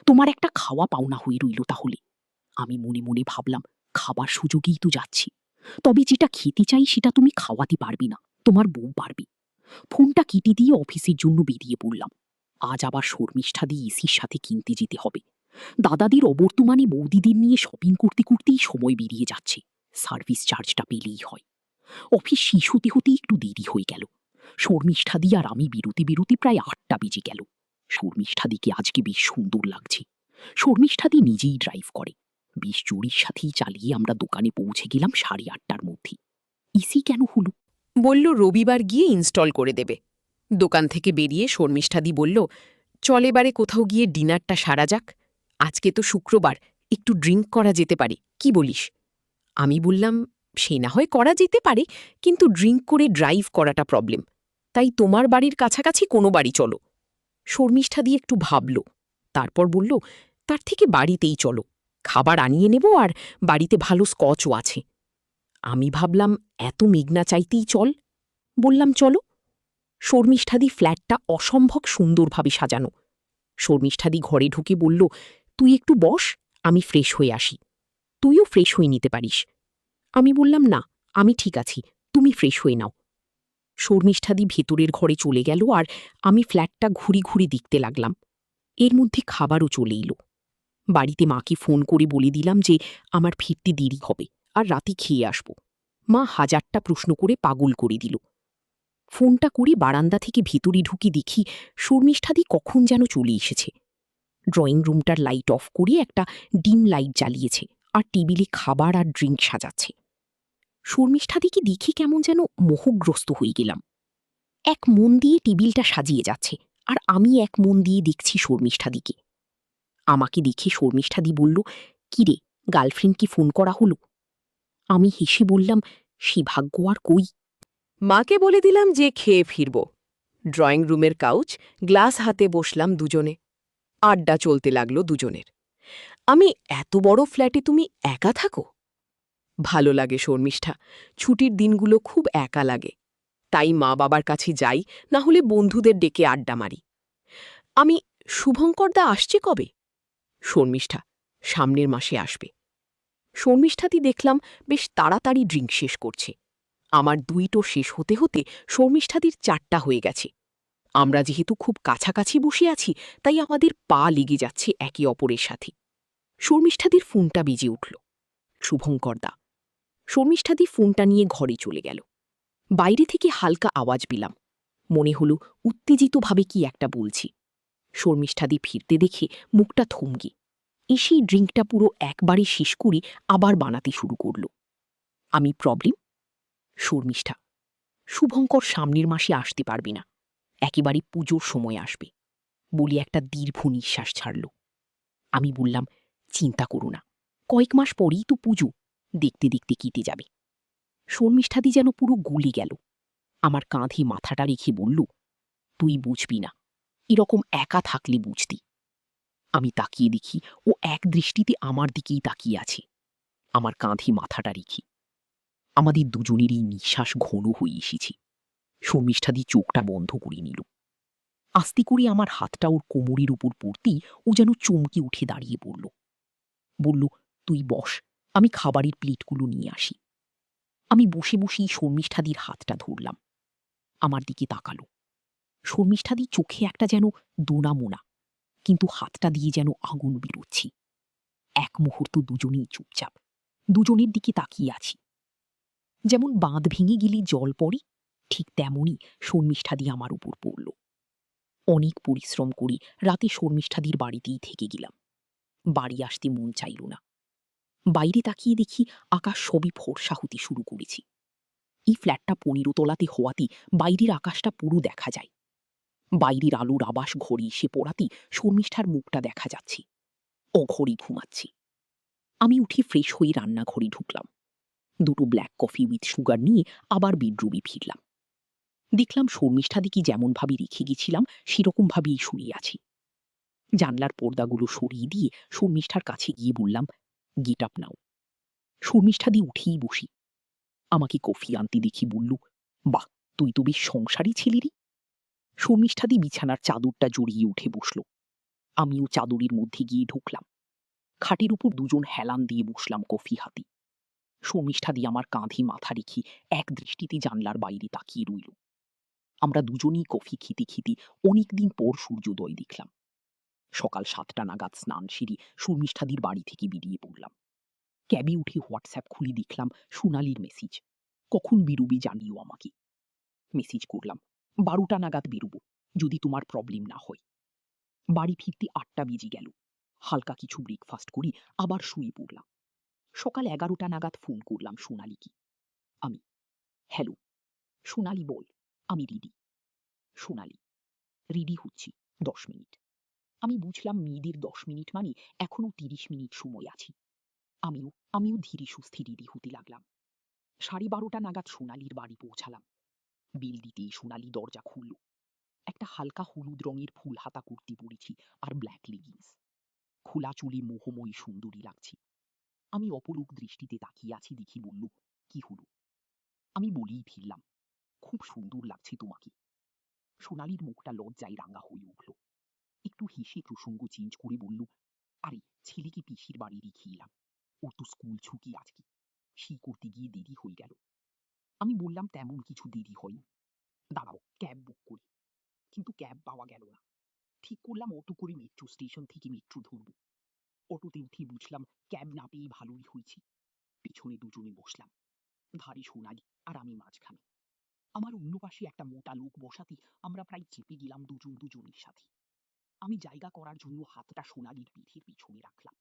তোমার একটা খাওয়া পাওনা হয়ে রইল তাহলে। আমি মনে মনে ভাবলাম, খাবার সুযোগেই তো যাচ্ছি। তবে যেটা খেতে চাই সেটা তুমি খাওয়াতে পারবে না, তোমার বউ পারবে। ফোনটা কেটে দিয়ে অফিসের জন্য বেরিয়ে পড়লাম। আজ আবার শর্মিষ্ঠা দিয়ে এসির সাথে কিনতে যেতে হবে। দাদাদের অবর্তমানে বৌদিদের নিয়ে শপিং করতে করতেই সময় বেরিয়ে যাচ্ছে। সার্ভিস চার্জটা পেলেই হয়। অফিস শেষ হতে হতে একটু দেরি হয়ে গেল। শর্মিষ্ঠাদি আর আমি বেরোতে বেরোতে প্রায় 8টা বেজে গেল। শর্মিষ্ঠাদিকে আজকে বেশ সুন্দর লাগছে। শর্মিষ্ঠাদি নিজেই ড্রাইভ করে। বেশ জোরের সাথেই চালিয়ে আমরা দোকানে পৌঁছে গেলাম 8:30টার মধ্যে। এসি কেন হলো? বলল রবিবার গিয়ে ইনস্টল করে দেবে। দোকান থেকে বেরিয়ে শর্মিষ্ঠাদি বলল, চল এবারে কোথাও গিয়ে ডিনারটা সারা যাক। আজকে তো শুক্রবার, একটু ড্রিঙ্ক করা যেতে পারে, কি বলিস? আমি বললাম, সে না হয় করা যেতে পারে, কিন্তু ড্রিঙ্ক করে ড্রাইভ করাটা প্রবলেম। তাই তোমার বাড়ির কাছাকাছি কোনো বাড়ি চলো। শর্মিষ্ঠাদি একটু ভাবল, তারপর বলল, তার থেকে বাড়িতেই চলো। খাবার আনিয়ে নেব, আর বাড়িতে ভালো স্কচও আছে। আমি ভাবলাম এত মেঘনা চাইতেই চল। বললাম চলো। শর্মিষ্ঠাদি ফ্ল্যাটটা অসম্ভব সুন্দরভাবে সাজানো। শর্মিষ্ঠাদি ঘরে ঢুকে বলল, তুই একটু বস, আমি ফ্রেশ হয়ে আসি। তুইও ফ্রেশ হয়ে নিতে পারিস। আমি বললাম, না, আমি ঠিক আছি, তুমি ফ্রেশ হয়ে নাও। শর্মিষ্ঠাদি ভেতরের ঘরে চলে গেল, আর আমি ফ্ল্যাটটা ঘুরি ঘুরি দেখতে লাগলাম। এর মধ্যে খাবারও চলে এলো। বাড়িতে মাকে ফোন করে বলে দিলাম যে আমার ফিরতে দেরি হবে, আর রাতে খেয়ে আসব। মা হাজারটা প্রশ্ন করে পাগল করে দিল। ফোনটা করে বারান্দা থেকে ভেতরে ঢুকে দেখি শর্মিষ্ঠাদি কখন যেন চলে এসেছে। ড্রয়িং রুমটার লাইট অফ করে একটা ডিম লাইট জ্বালিয়েছে, আর টেবিলে খাবার আর ড্রিঙ্ক সাজাচ্ছে। শর্মিষ্ঠাদিকে দেখে কেমন যেন মোহগ্রস্ত হয়ে গেলাম। এক মন দিয়ে টেবিলটা সাজিয়ে যাচ্ছে, আর আমি এক মন দিয়ে দেখছি শর্মিষ্ঠাদিকে। আমাকে দেখে শর্মিষ্ঠাদি বলল, কিরে, গার্লফ্রেন্ড কি ফোন করা হলো? আমি হেসে বললাম, সে ভাগ্য আর কই। মাকে বলে দিলাম যে খেয়ে ফিরব। ড্রয়িং রুমের কাউচ, গ্লাস হাতে বসলাম দুজনে। আড্ডা চলতে লাগলো দুজনের। আমি এত বড় ফ্ল্যাটে তুমি একা থাকো? ভালো লাগে শর্মিষ্ঠা, ছুটির দিনগুলো খুব একা লাগে। তাই মা বাবার কাছে যাই, না হলে বন্ধুদের ডেকে আড্ডা মারি। আমি শুভঙ্করদা আসছে কবে? শর্মিষ্ঠা, সামনের মাসে আসবে। শর্মিষ্ঠাতি দেখলাম বেশ তাড়াতাড়ি ড্রিঙ্ক শেষ করছে। আমার দুইটো শেষ হতে হতে শর্মিষ্ঠাদির 4টা হয়ে গেছে। আমরা যেহেতু খুব কাছাকাছি বসে আছি, তাই আমাদের পা লেগে যাচ্ছে একে অপরের সাথে। শর্মিষ্ঠাদির ফোনটা বেজে উঠল। শুভঙ্করদা। শর্মিষ্ঠাদি ফোনটা নিয়ে ঘরে চলে গেল। বাইরে থেকে হালকা আওয়াজ পেলাম। মনে হলো উত্তেজিতভাবে কি একটা বলছি। শর্মিষ্ঠাদি ফিরতে দেখে মুখটা থমকে এসেই ড্রিঙ্কটা পুরো একবারে শেষ করে আবার বানাতে শুরু করল। আমি প্রবলেম? শর্মিষ্ঠা, শুভঙ্কর সামনের মাসে আসতে পারবে না, একেবারে পুজোর সময় আসবে বলি একটা দীর্ঘ নিঃশ্বাস ছাড়ল। আমি বললাম, চিন্তা করো না, কয়েক মাস পরেই তো পুজো, দেখতে দেখতে কেটে যাবে। শর্মিষ্ঠাদি যেন পুরো গলে গেল। আমার কাঁধে মাথাটা রেখে বলল, তুই বুঝবি না, এরকম একা থাকলে বুঝতি। আমি তাকিয়ে দেখি ও এক দৃষ্টিতে আমার দিকেই তাকিয়ে আছে, আমার কাঁধে মাথাটা রেখে। আমাদের দুজনেরই নিঃশ্বাস ঘন হয়ে এসেছে। শর্মিষ্ঠাদি চোখটা বন্ধ করে নিল। আস্তে করে আমার হাতটা ওর কোমরের উপর পড়তেই ও যেন চমকে উঠে দাঁড়িয়ে পড়ল। বলল, তুই বস, আমি খাবারের প্লেটগুলো নিয়ে আসি। আমি বসে বসেই শর্মিষ্ঠাদির হাতটা ধরলাম। আমার দিকে তাকালো। শর্মিষ্ঠাদির চোখে একটা যেন দোনা-মোনা, কিন্তু হাতটা দিয়ে যেন আগুন বেরোচ্ছি। এক মুহূর্ত দুজনেই চুপচাপ, দুজনের দিকে তাকিয়ে আছি। যেমন বাঁধ ভেঙে গেলে জল পড়ে, ঠিক তেমনই শর্মিষ্ঠাদি আমার উপর পড়ল। অনেক পরিশ্রম করে রাতে শর্মিষ্ঠাদির বাড়িতেই থেকে গেলাম। বাড়ি আসতে মন চাইল না। বাইরে তাকিয়ে দেখি আকাশ সবই ফর্সা হতে শুরু করেছে। এই ফ্ল্যাটটা 15 তলাতে হওয়াতে বাইরের আকাশটা পুরো দেখা যায়। বাইরের আলোর আবাস ঘরে এসে পড়াতে শর্মিষ্ঠার মুখটা দেখা যাচ্ছে। অঘরে ঘুমাচ্ছে। আমি উঠে ফ্রেশ হয়ে রান্নাঘরে ঢুকলাম। 2টো ব্ল্যাক কফি উইথ সুগার নিয়ে আবার বেডরুমে ফিরলাম। দেখলাম শর্মিষ্ঠাদিকে যেমনভাবে রেখে গেছিলাম সেরকমভাবেই শুয়ে আছি। জানলার পর্দাগুলো সরিয়ে দিয়ে শর্মিষ্ঠার কাছে গিয়ে বললাম, গেট আপ নাও। শর্মিষ্ঠাদি উঠেই বসি। আমাকে কফি আনতে দেখি বলল, বাহ, তুই তো বেশ সংসারী ছেলেরই। শর্মিষ্ঠাদি বিছানার চাদরটা জড়িয়ে উঠে বসল। আমিও চাদরের মধ্যে গিয়ে ঢুকলাম। খাটের উপর দুজন হেলান দিয়ে বসলাম কফি হাতে। শর্মিষ্ঠাদি আমার কাঁধে মাথা রেখে এক দৃষ্টিতে জানলার বাইরে তাকিয়ে রইল। আমরা দুজনেই কফি খেতে খেতে অনেকদিন পর সূর্যোদয় দেখলাম। সকাল 7টা নাগাদ স্নান সেরে শর্মিষ্ঠাদির বাড়ি থেকে বেরিয়ে পড়লাম। ক্যাবে উঠে হোয়াটসঅ্যাপ খুলে দেখলাম সোনালির মেসেজ, কখন বেরোবে জানিও আমাকে। মেসেজ করলাম, 12টা নাগাদ বেরোবো, যদি তোমার প্রবলেম না হয়। বাড়ি ফিরতে 8টা বেজে গেল। হালকা কিছু ব্রেকফাস্ট করে আবার শুয়ে পড়লাম। সকাল 11টা নাগাদ ফোন করলাম সোনালিকে। আমি, হ্যালো সোনালি, বল, আমি রেডি। সোনালি, রেডি হচ্ছি, 10 মিনিট। আমি বুঝলাম মেয়েদের 10 মিনিট মানে এখনো 30 মিনিট সময় আছে। আমিও ধীরে সুস্থে রেডি হতে লাগলাম। 12:30টা নাগাদ সোনালির বাড়ি পৌঁছালাম। বেল দিতেই সোনালি দরজা খুলল। একটা হালকা হলুদ রঙের ফুল হাতা কুর্তি পরেছি আর ব্ল্যাক লেগিংস। খোলা চুলে মোহময়ী সুন্দরী লাগছে। আমি অপলক দৃষ্টিতে তাকিয়ে আছি দেখি বলল, কি হলো? আমি বলেই ফিরলাম, খুব সুন্দর লাগছে তোমাকে। সোনালির মুখটা লজ্জায় রাঙা হয়ে উঠল। একটু হেসে প্রসঙ্গ চেঞ্জ করে বলল, আরে ছেলেকে পিসির বাড়ি রেখে এলাম, ওর তো স্কুল ছুটি আজকে, সেই করতে গিয়ে দেরি হয়ে গেল। আমি বললাম, তেমন কিছু দেরি হয়নি, দাঁড়াও ক্যাব বুক করি। কিন্তু ক্যাব পাওয়া গেল না। ঠিক করলাম অটো করে মেট্রো স্টেশন থেকে মেট্রো ধরব। অটোতে উঠে বুঝলাম ক্যাব না পেয়ে ভালোই হয়েছে। পিছনে দুজনে বসলাম, ধারে সোনালি আর আমি মাঝখানে। আমার অন্য পাশে একটা মোটা লোক বসাতে আমরা প্রায় চেপে গেলাম দুজন দুজনের সাথে। আমি জায়গা করার জন্য হাতটা সোনালির পিঠের পিছনে রাখলাম।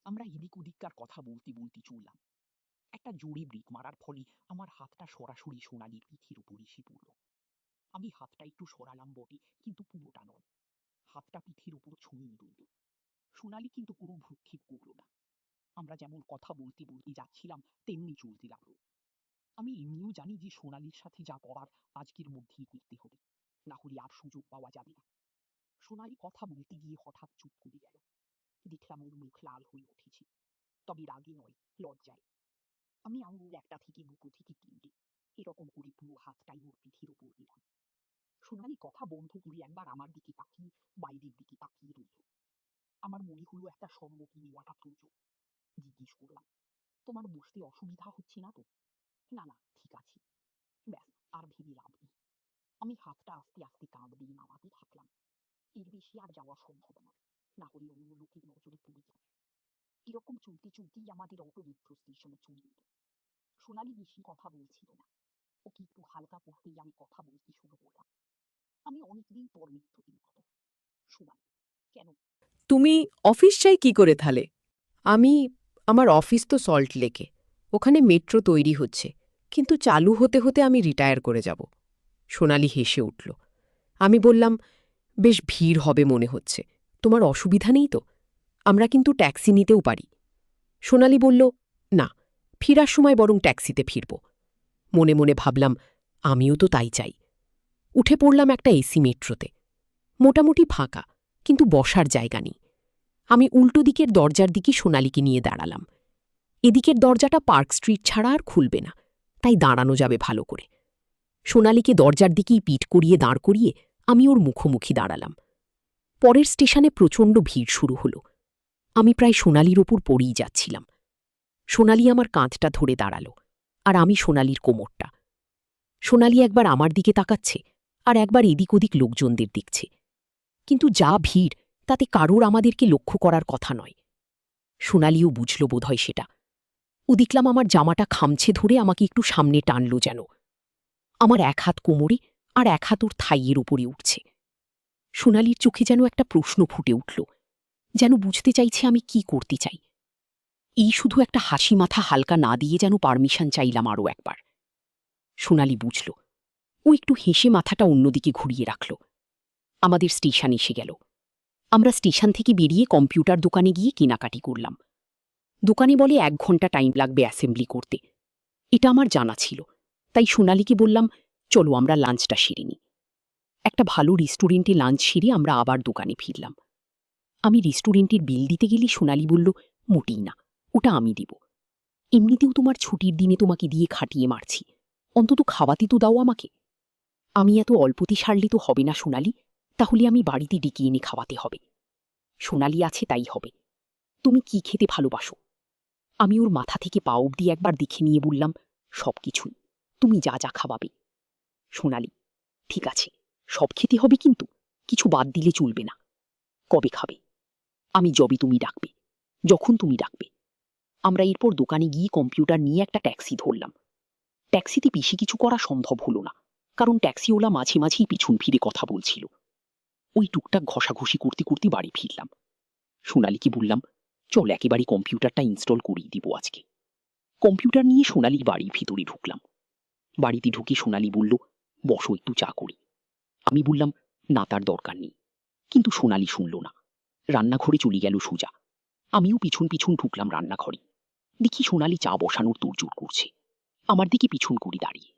আমরা এদিক ওদিককার কথা বলতে বলতে চললাম। একটা জোরে ব্রেক মারার ফলে আমার হাতটা সরাসরি সোনালির পিঠের উপর এসে পড়ল। আমি হাতটা একটু সরালাম বটে, কিন্তু পুরোটা নয়। হাতটা পিঠের উপর ছুঁয়ে রইল। সোনালি কিন্তু কোনো ভ্রুক্ষেপ করল না। আমরা যেমন কথা বলতে বলতে যাচ্ছিলাম তেমনি চলতে লাগলো। আমি এমনিও জানি যে সোনালির সাথে যা করার আজকের মধ্যেই করতে হবে, না হলে আর সুযোগ পাওয়া যাবে না। সোনালি কথা বলতে গিয়ে হঠাৎ চুপ করে গেল। দেখলাম ওর মুখ লাল হয়ে উঠেছে, তবে রাগে নয়, লজ্জায়। আমি আঙুল একটা থেকে বুকো থেকে তিনটে এরকম করে পুরো হাতটাই ওর পিঠের উপর দিলাম। সোনালি কথা বন্ধ করে একবার আমার দিকে তাকিয়ে বাইরের দিকে তাকিয়ে রইল। আমার মনে হলো একটা সম্মতি নেওয়াটা প্রয়োজন। জিজ্ঞেস করলাম, তোমার বসতে অসুবিধা হচ্ছে না তো? না না, ঠিক আছে। ব্যাস, আর ভেবে লাভ নেই। আমি হাতটা আস্তে আস্তে কাঁধ দিয়ে নামাতে থাকলাম। এর বেশি আর যাওয়া সম্ভব নয়, না হলে অন্য লোকের নজরে পড়ে যাবে। এরকম চলতে চলতেই আমাদের অটো মেট্রো স্টেশনে চলে এলো। সোনালি বেশি কথা বলছিল না। ওকে একটু হালকা করতেই আমি কথা বলতে শুরু করলাম। আমি অনেকদিন পর মেট্রো দিন কথা। সোনালি, কেন? তুমি অফিস চাই কি করে তাহলে? আমার অফিস তো সল্ট লেকে, ওখানে মেট্রো তৈরি হচ্ছে, কিন্তু চালু হতে হতে আমি রিটায়ার করে যাব। সোনালি হেসে উঠল। আমি বললাম, বেশ ভিড় হবে মনে হচ্ছে, তোমার অসুবিধা নেই তো? আমরা কিন্তু ট্যাক্সি নিতেও পারি। সোনালি বলল, না, ফিরার সময় বরং ট্যাক্সিতে ফিরব। মনে মনে ভাবলাম, আমিও তো তাই চাই। উঠে পড়লাম একটা এসি মেট্রোতে। মোটামুটি ফাঁকা, কিন্তু বসার জায়গা নেই। আমি উল্টো দিকের দরজার দিকে সোনালিকে নিয়ে দাঁড়ালাম। এদিকের দরজাটা পার্ক স্ট্রিট ছাড়া আর খুলবে না, তাই দাঁড়ানো যাবে ভালো করে। সোনালিকে দরজার দিকেই পিঠ করিয়ে দাঁড় করিয়ে আমি ওর মুখোমুখি দাঁড়ালাম। পরের স্টেশনে প্রচণ্ড ভিড় শুরু হলো। আমি প্রায় সোনালির ওপর পড়েই যাচ্ছিলাম। সোনালি আমার কাঁধটা ধরে দাঁড়ালো, আর আমি সোনালির কোমরটা। সোনালি একবার আমার দিকে তাকাচ্ছে, আর একবার এদিক ওদিক লোকজনদের দেখছে। কিন্তু যা ভিড়, তাতে কারোর আমাদেরকে লক্ষ্য করার কথা নয়। সোনালিও বুঝল বোধহয় সেটা। ও দেখলাম আমার জামাটা খামছে ধরে আমাকে একটু সামনে টানল যেন। আমার এক হাত কোমরে আর এক হাত ওর থাইয়ের উপরে উঠছে। সোনালির চোখে যেন একটা প্রশ্ন ফুটে উঠল, যেন বুঝতে চাইছে আমি কি করতে চাই। এই শুধু একটা হাসি মাথা হালকা না দিয়ে যেন পারমিশন চাইলাম আরও একবার। সোনালি বুঝল। ও একটু হেসে মাথাটা অন্যদিকে ঘুরিয়ে রাখল। আমাদের স্টেশন এসে গেল। আমরা স্টেশন থেকে বেরিয়ে কম্পিউটার দোকানে গিয়ে কেনাকাটি করলাম। দোকানে বলে 1 ঘন্টা টাইম লাগবে অ্যাসেম্বলি করতে। এটা আমার জানা ছিল, তাই সোনালিকে বললাম, চলো আমরা লাঞ্চটা সেরে নিই। একটা ভালো রেস্টুরেন্টে লাঞ্চ সেরে আমরা আবার দোকানে ফিরলাম। আমি রেস্টুরেন্টের বিল দিতে গেলে সোনালি বলল, মোটেই না, ওটা আমি দেব। এমনিতেও তোমার ছুটির দিনে তোমাকে দিয়ে খাটিয়ে মারছি, অন্তত খাওয়াতে তো দাও আমাকে। আমি এত অল্পতে সারলে তো হবে না সোনালি, তাহলে আমি বাড়িতে ডেকে এনে খাওয়াতে হবে। সোনালি আছে তাই হবে। তুমি কি খেতে ভালোবাসো? আমি ওর মাথা থেকে পা অবধি একবার দেখে নিয়ে বললাম, সব কিছুই, তুমি যা যা খাওয়াবে। সোনালি, ঠিক আছে, সব খেতে হবে, কিন্তু কিছু বাদ দিলে চলবে না। কবে খাবে? আমি যবে তুমি ডাকবে, যখন তুমি ডাকবে। আমরা এরপর দোকানে গিয়ে কম্পিউটার নিয়ে একটা ট্যাক্সি ধরলাম। ট্যাক্সিতে বেশি কিছু করা সম্ভব হলো না, কারণ ট্যাক্সিওয়ালা মাঝে মাঝেই পিছন ফিরে কথা বলছিল। ওই টুকটাক ঘষাঘষি করতে করতে বাড়ি ফিরলাম। সোনালিকে বললাম, চল একেবারে কম্পিউটারটা ইনস্টল করিয়ে দিব আজকে। কম্পিউটার নিয়ে সোনালির বাড়ির ভিতরে ঢুকলাম। বাড়িতে ঢুকে সোনালি বলল, বসো একটু চা করি। আমি বললাম, না, তার দরকার নেই। কিন্তু সোনালি শুনল না, রান্নাঘরে চলে গেল সোজা। আমিও পিছন পিছন ঢুকলাম রান্নাঘরে। দেখি সোনালি চা বসানোর তোড়জোড় করছে, আমার দিকে পিছন করে দাঁড়িয়ে।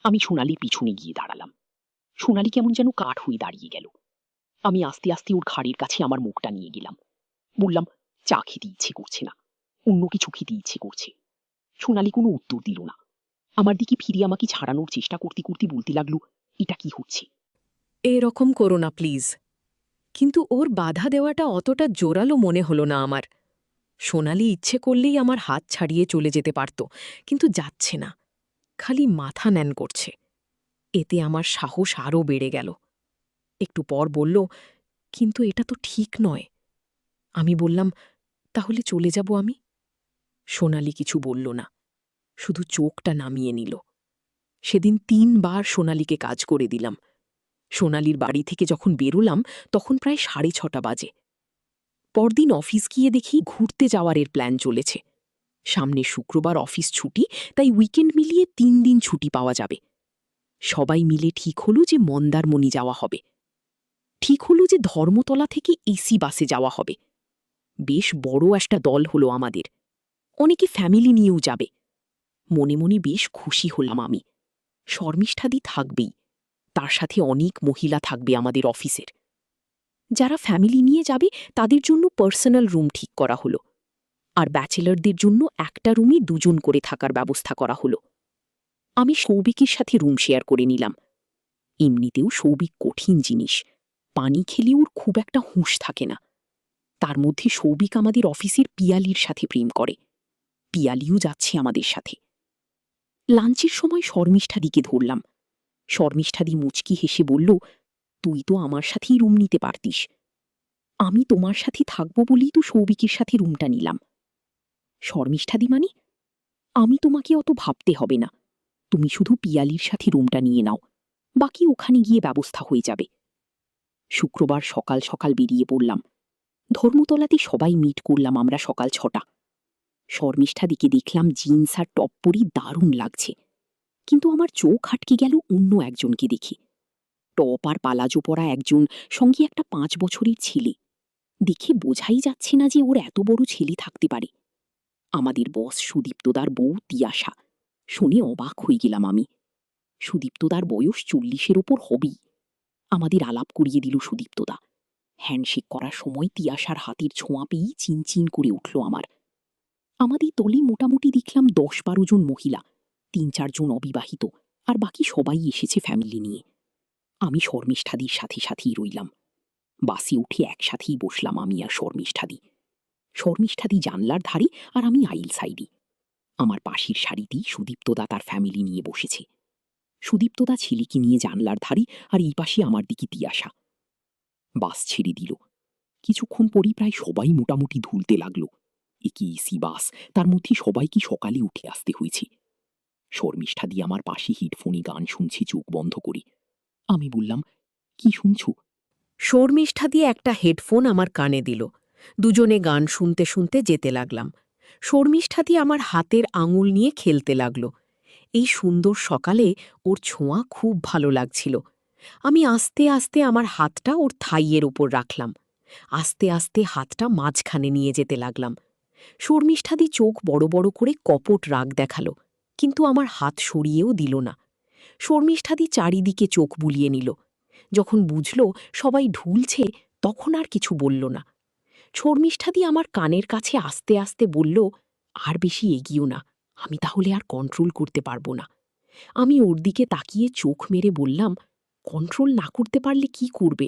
আমি সোনালির পিছনে গিয়ে দাঁড়ালাম। সোনালি কেমন যেন কাঠ হয়ে দাঁড়িয়ে গেল। আমি আস্তে আস্তে ওর ঘাড়ের কাছে আমার মুখটা নিয়ে গেলাম। বললাম, চা খেতে ইচ্ছে করছে না, অন্য কিছু খেতে ইচ্ছে করছে। সোনালি কোনো উত্তর দিল না। আমার দিকে ফিরে আমাকে ছাড়ানোর চেষ্টা করতে করতে বলতে লাগলো, এটা কি হচ্ছে? এরকম করো না প্লিজ। কিন্তু ওর বাধা দেওয়াটা অতটা জোরালো মনে হলো না আমার। সোনালি ইচ্ছে করলেই আমার হাত ছাড়িয়ে চলে যেতে পারত, কিন্তু যাচ্ছে না, খালি মাথা ন্যান করছে। এতে আমার সাহস আরও বেড়ে গেল। একটু পর বলল, কিন্তু এটা তো ঠিক নয়। আমি বললাম, তাহলে চলে যাব আমি? সোনালি কিছু বলল না, শুধু চোখটা নামিয়ে নিল। সেদিন ৩ বার সোনালিকে কাজ করে দিলাম। সোনালির বাড়ি থেকে যখন বেরোলাম তখন প্রায় ৬:৩০ বাজে। পরদিন অফিস গিয়ে দেখি ঘুরতে যাওয়ার প্ল্যান চলেছে। সামনে শুক্রবার অফিস ছুটি, তাই উইকেন্ড মিলিয়ে ৩ দিন ছুটি পাওয়া যাবে। সবাই মিলে ঠিক হলো যে মন্দারমণি যাওয়া হবে। ঠিক হলো যে ধর্মতলা থেকে এসি বাসে যাওয়া হবে। বেশ বড় একটা দল হলো আমাদের, অনেকে ফ্যামিলি নিয়েও যাবে। মনে মনে বেশ খুশি হলাম আমি। শর্মিষ্ঠাদি থাকবেই, তার সাথে অনেক মহিলা থাকবে আমাদের অফিসের। যারা ফ্যামিলি নিয়ে যাবে তাদের জন্য পার্সোনাল রুম ঠিক করা হলো, আর ব্যাচেলারদের জন্য একটা রুমে ২ জন করে থাকার ব্যবস্থা করা হলো। আমি সৌভিকের সাথে রুম শেয়ার করে নিলাম। এমনিতেও সৌভিক কঠিন জিনিস, পানি খেলে ওর খুব একটা হুঁশ থাকে না। তার মধ্যে সৌভিক আমাদের অফিসের পিয়ালির সাথে প্রেম করে। পিয়ালিও যাচ্ছে আমাদের সাথে। লাঞ্চের সময় শর্মিষ্ঠাদিকে ধরলাম। শর্মিষ্ঠাদি মুচকি হেসে বলল, তুই তো আমার সাথেই রুম নিতে পারতিস। আমি তোমার সাথে থাকবো বলেই তো সৌভিকের সাথে রুমটা নিলাম। শর্মিষ্ঠাদি মানে? আমি তোমাকে অত ভাবতে হবে না, তুমি শুধু পিয়ালির সাথে রুমটা নিয়ে নাও, বাকি ওখানে গিয়ে ব্যবস্থা হয়ে যাবে। শুক্রবার সকাল সকাল বেরিয়ে পড়লাম। ধর্মতলাতে সবাই মিট করলাম আমরা সকাল ৬টা। শর্মিষ্ঠাদিকে দেখলাম জিন্স আর টপ পরি দারুণ লাগছে, কিন্তু আমার চোখ আটকে গেল অন্য একজনকে দেখে। টপ আর পালাজো পরা একজন, সঙ্গে একটা ৫ বছরের ছেলে। দেখে বোঝাই যাচ্ছে না যে ওর এত বড় ছেলে থাকতে পারে। আমাদের বস সুদীপ্তদার বউ তিয়াশা। শুনে অবাক হয়ে গেলাম আমি। সুদীপ্তদার বয়স ৪০-এর ওপর হবেই। আমাদের আলাপ করিয়ে দিল সুদীপ্তদা। হ্যান্ডশেক করার সময় তিয়াশার হাতের ছোঁয়া পেয়েই চিনচিন করে উঠল আমার। আমাদের দলে মোটামুটি দেখলাম ১০-১২ জন মহিলা, ৩-৪ জন অবিবাহিত, আর বাকি সবাই এসেছে ফ্যামিলি নিয়ে। আমি শর্মিষ্ঠাদির সাথে সাথেই রইলাম। বাসে উঠে একসাথেই বসলাম আমি আর শর্মিষ্ঠাদি। শর্মিষ্ঠাদি জানলার ধারে আর আমি আইল সাইডে। আমার পাশের সারিতেই সুদীপ্তদা তার ফ্যামিলি নিয়ে বসেছে। সুদীপ্তদা ছেলেকে নিয়ে জানলার ধারে, আর এই পাশে আমার দিকে তিয়াশা। বাস ছেড়ে দিল। কিছুক্ষণ পরই প্রায় সবাই মোটামুটি ধুলতে লাগলো। একে এসি বাস, তার মধ্যে সবাইকে সকালে উঠে আসতে হয়েছে। শর্মিষ্ঠাদি আমার পাশে হেডফোনে গান শুনছে চোখ বন্ধ করে। আমি বললাম, কি শুনছো? শর্মিষ্ঠা দিয়ে একটা হেডফোন আমার কানে দিল। দুজনে গান শুনতে শুনতে যেতে লাগলাম। শর্মিষ্ঠা দিয়ে আমার হাতের আঙুল নিয়ে খেলতে লাগল। এই সুন্দর সকালে ওর ছোঁয়া খুব ভালো লাগছিল। আমি আস্তে আস্তে আমার হাতটা ওর থাইয়ের উপর রাখলাম। আস্তে আস্তে হাতটা মাঝখানে নিয়ে যেতে লাগলাম। শর্মিষ্ঠাদি চোখ বড় বড় করে কপট রাগ দেখালো, কিন্তু আমার হাত সরিয়েও দিল না। শর্মিষ্ঠাদি চারিদিকে চোখ বুলিয়ে নিল। যখন বুঝল সবাই ঢুলছে, তখন আর কিছু বলল না। শর্মিষ্ঠাদি আমার কানের কাছে আস্তে আস্তে বলল, আর বেশি এগিয়েও না, আমি তাহলে আর কন্ট্রোল করতে পারবো না। আমি ওর দিকে তাকিয়ে চোখ মেরে বললাম, কন্ট্রোল না করতে পারলে কি করবে?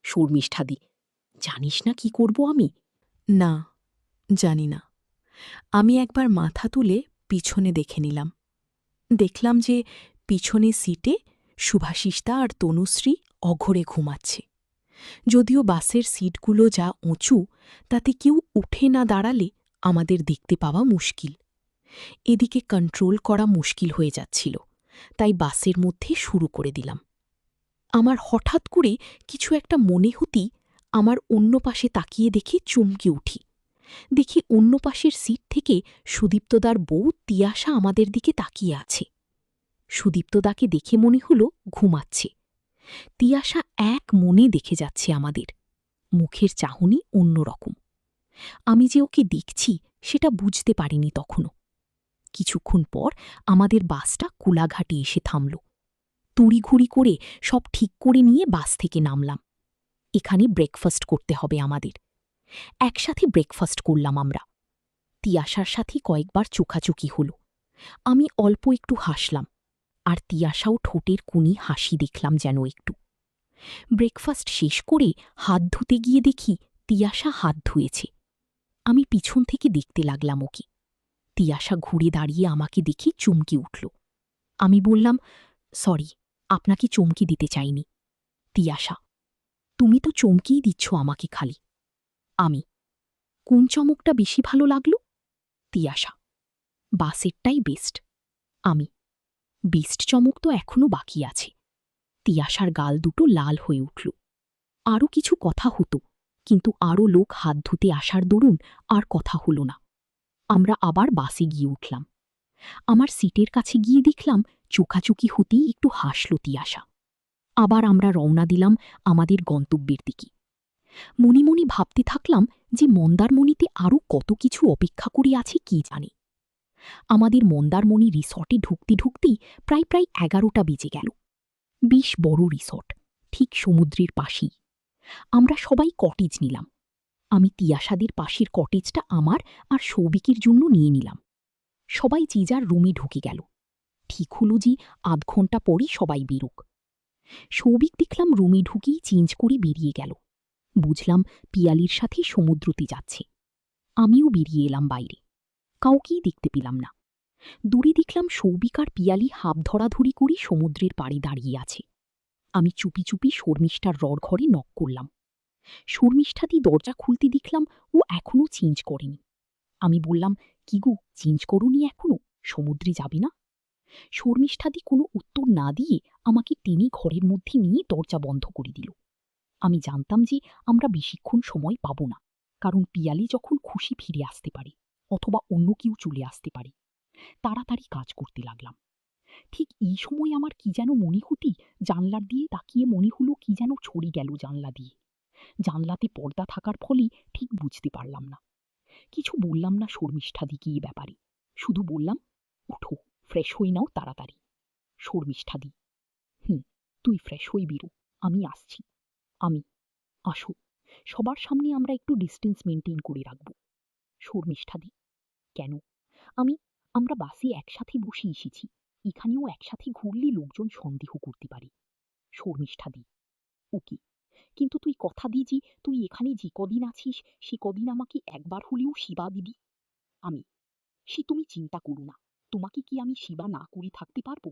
শর্মিষ্ঠাদি, জানিস না কি করব আমি? না, জানি না। আমি একবার মাথা তুলে পিছনে দেখে নিলাম। দেখলাম যে পিছনে সিটে শুভাশিসদা আর তনুশ্রী অঘরে ঘুমাচ্ছে। যদিও বাসের সিটগুলো যা উঁচু, তাতে কেউ উঠে না দাঁড়ালে আমাদের দেখতে পাওয়া মুশকিল। এদিকে কন্ট্রোল করা মুশকিল হয়ে যাচ্ছিল, তাই বাসের মধ্যে শুরু করে দিলাম। আমার হঠাৎ করে কিছু একটা মনে হতেই আমার অন্য পাশে তাকিয়ে দেখে চমকে উঠি। দেখি অন্য পাশের সিট থেকে সুদীপ্তদার বউ তিয়াশা আমাদের দিকে তাকিয়ে আছে। সুদীপ্তদাকে দেখে মনে হল ঘুমাচ্ছে। তিয়াশা এক মনে দেখে যাচ্ছে আমাদের, মুখের চাহনি অন্যরকম। আমি যে ওকে দেখছি সেটা বুঝতে পারিনি তখনও। কিছুক্ষণ পর আমাদের বাসটা কোলাঘাটে এসে থামল। তড়িঘড়ি করে সব ঠিক করে নিয়ে বাস থেকে নামলাম। এখানে ব্রেকফাস্ট করতে হবে আমাদের। একসাথে ব্রেকফাস্ট করলাম আমরা। তিয়াশার সাথে কয়েকবার চোখাচোখি হল। আমি অল্প একটু হাসলাম, আর তিয়াশাও ঠোঁটের কোণে হাসি দেখলাম যেন একটু। ব্রেকফাস্ট শেষ করে হাত ধুতে গিয়ে দেখি তিয়াশা হাত ধুয়েছে। আমি পিছন থেকে দেখতে লাগলাম ওকে। তিয়াশা ঘুরে দাঁড়িয়ে আমাকে দেখে চমকে উঠল। আমি বললাম, সরি, আপনাকে চমকে দিতে চাইনি। তিয়াশা, তুমি তো চমকেই দিচ্ছ আমাকে খালি। আমি, কোন চমকটা বেশি ভালো লাগল? তিয়াশা, বাসেরটাই বেস্ট। আমি, বেস্ট চমক তো এখনো বাকি আছে। তিয়াশার গাল দুটো লাল হয়ে উঠল। আরও কিছু কথা হতো, কিন্তু আরও লোক হাত ধুতে আসার দরুন আর কথা হল না। আমরা আবার বাসে গিয়ে উঠলাম। আমার সিটের কাছে গিয়ে দেখলাম চোখাচুকি হতেই একটু হাসল তিয়াশা। আবার আমরা রওনা দিলাম আমাদের গন্তব্যের দিকে। মনে মনে ভাবতে থাকলাম যে মন্দারমণিতে আরও কত কিছু অপেক্ষা করে আছে কে জানে। আমাদের মন্দারমণি রিসর্টে ঢুকতে ঢুকতেই প্রায় 11টা বেজে গেল। বেশ বড় রিসর্ট, ঠিক সমুদ্রের পাশেই। আমরা সবাই কটেজ নিলাম। আমি তিয়াশাদের পাশের কটেজটা আমার আর সৌভিকের জন্য নিয়ে নিলাম। সবাই যে যার রুমে ঢুকে গেল। ঠিক হল যে আধ ঘন্টা পরই সবাই বেরোক। সৌভিক দেখলাম রুমে ঢুকেই চেঞ্জ করে বেরিয়ে গেল। বুঝলাম পিয়ালির সাথে সমুদ্রতে যাচ্ছে। আমিও বেরিয়ে এলাম বাইরে। কাউকেই দেখতে পেলাম না। দূরে দেখলাম সৌভিক আর পিয়ালি হাফ ধরাধরি করে সমুদ্রের পাড়ে দাঁড়িয়ে আছে। আমি চুপি চুপি শর্মিষ্ঠার ঘরে নক করলাম। শর্মিষ্ঠাদি দরজা খুলতে দেখলাম ও এখনও চেঞ্জ করেনি। আমি বললাম, কি গো, চেঞ্জ করনি এখনো? সমুদ্রে যাবে না? শর্মিষ্ঠাদি কোনো উত্তর না দিয়ে আমাকে টেনে ঘরের মধ্যে নিয়ে দরজা বন্ধ করে দিল। আমি জানতাম যে আমরা বেশিক্ষণ সময় পাব না, কারণ পিয়ালি যখন খুশি ফিরে আসতে পারে, অথবা অন্য কেউ চলে আসতে পারে। তাড়াতাড়ি কাজ করতে লাগলাম। ঠিক এই সময় আমার কি যেন মনে হতেই জানলার দিয়ে তাকিয়ে মনে হলো কি যেন ছড়ে গেল জানলা দিয়ে। জানলাতে পর্দা থাকার ফলে ঠিক বুঝতে পারলাম না। কিছু বললাম না শর্মিষ্ঠাদিকে এই ব্যাপারে, শুধু বললাম, ওঠো, ফ্রেশ হয়ে নাও তাড়াতাড়ি। শর্মিষ্ঠাদি, তুই ফ্রেশ হয়ে বেরো, আমি আসছি। আমি, আসো, সবার সামনে আমরা একটু ডিস্টেন্স মেনটেন করে রাখব। শর্মিষ্ঠাদি, কেন? আমরা বাসে একসাথে বসে এসেছি, এখানেও একসাথে ঘুরলে লোকজন সন্দেহ করতে পারে। শর্মিষ্ঠাদি, ওকে, কিন্তু তুই কথা দি যে তুই এখানে যে কদিন আছিস সে কদিন আমাকে একবার হলেও সেবা দিবি। আমি, সে তুমি চিন্তা করো না, তোমাকে কি আমি সেবা না করে থাকতে পারবো?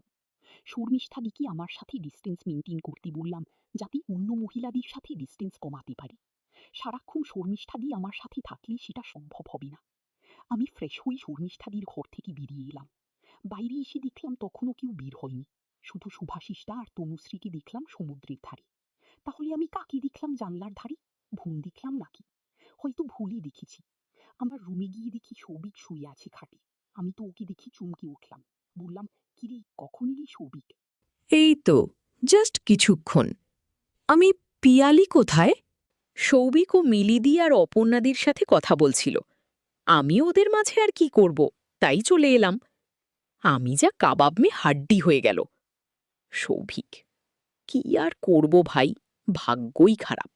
শর্মিষ্ঠাদিকে আমার সাথে ডিস্টেন্স মেনটেন করতে বললাম, যাতে অন্য মহিলাদের সাথে ডিস্টেন্স কমাতে পারি। সারাক্ষণ শর্মিষ্ঠাদি আমার সাথে থাকলে সেটা সম্ভব হবে না। আমি ফ্রেশ হয়ে শর্মিষ্ঠাদির ঘর থেকে বেরিয়ে এলাম। বাইরে এসে দেখলাম তখনও কেউ বের হয়নি, শুধু শুভাশিসটা আর তনুশ্রীকে দেখলাম সমুদ্রের ধারে। তাহলে আমি কাকে দেখলাম জানলার ধারে? ভুল দেখলাম নাকি? হয়তো ভুলই দেখেছি। আমার রুমে গিয়ে দেখি সৌভিক শুয়ে আছে খাটে। আমি তো ওকে দেখে চমকে উঠলাম। বললাম, কিরে, কখন এলি সৌভিক? এই তো জাস্ট কিছুক্ষণ। আমি, পিয়ালি কোথায়? সৌভিক ও মিলিদি আর অপর্ণাদির সাথে কথা বলছিল। আমি ওদের মাঝে আর কি করব, তাই চলে এলাম। আমি যা কাবাব মে হাড্ডি হয়ে গেল। সৌভিক, কি আর করব ভাই, ভাগ্যই খারাপ।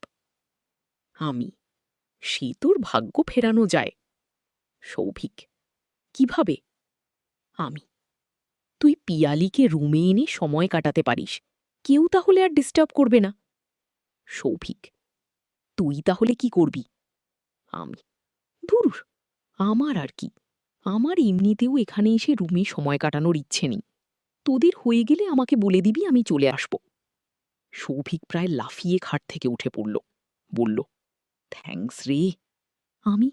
আমি, সে তোর ভাগ্য ফেরানো যায়। সৌভিক, কিভাবে? আমি, তুই পিয়ালিকে রুমে এনে সময় কাটাতে পারিস, কেউ তাহলে আর ডিস্টার্ব করবে না। সৌভিক, তুই তাহলে কি করবি? আমি, ধুর, আমার আর কি, আমার এমনিতেও এখানে এসে রুমে সময় কাটানোর ইচ্ছে নেই। তোদের হয়ে গেলে আমাকে বলে দিবি, আমি চলে আসব। সৌভিক প্রায় লাফিয়ে খাট থেকে উঠে পড়ল, বলল, থ্যাঙ্কস রে। আমি,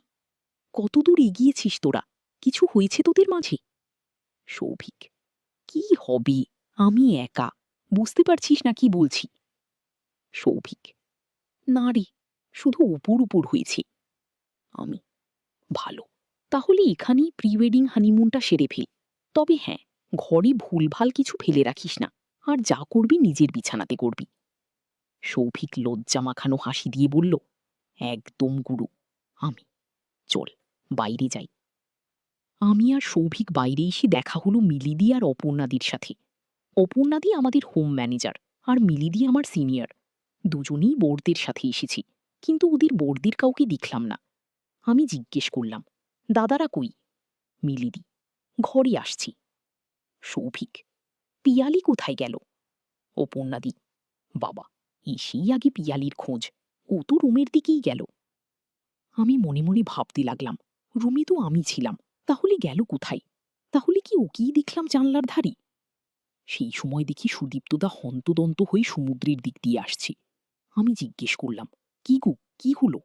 কতদূর এগিয়েছিস তোরা? কিছু হয়েছে তোদের মাঝে? সৌভিক, কি হবে, আমি একা, বুঝতে পারছিস না কি বলছি? সৌভিক, না রে, শুধু উপর উপর হয়েছে। আমি, ভালো, তাহলে এখানেই প্রি ওয়েডিং হানিমুনটা সেরে ফেল। তবে হ্যাঁ, ঘরে ভুলভাল কিছু ফেলে রাখিস না, আর যা করবি নিজের বিছানাতে করবি। সৌভিক লজ্জা মাখানো হাসি দিয়ে বলল, একদম গুরু। আমি, চল বাইরে যাই। আমি আর সৌভিক বাইরে এসে দেখা হলো মিলিদি আর অপর্ণাদির সাথে। অপর্ণাদি আমাদের হোম ম্যানেজার, আর মিলিদি আমার সিনিয়র। দুজনেই বোর্ডদের সাথে এসেছি। কিন্তু ওদের বর্দির কাউকে দেখলাম না। আমি জিজ্ঞেস করলাম, দাদারা কই? মিলিদি, ঘরে আসছি। সৌভিক, পিয়ালি কোথায় গেল? অপর্ণাদি, বাবা, এসেই আগে পিয়ালির খোঁজ, ও তো রুমের দিকেই গেল। আমি মনে মনে ভাবতে লাগলাম, রুমে তো আমি ছিলাম, তাহলে গেল কোথায়? তাহলে কি ওকেই দেখলাম জানলার ধারে? সেই সময় দেখি সুদীপ্তদা হন্তদন্ত হয়ে সমুদ্রের দিক দিয়ে আসছে। আমি জিজ্ঞেস করলাম, কি গো, কি হলো?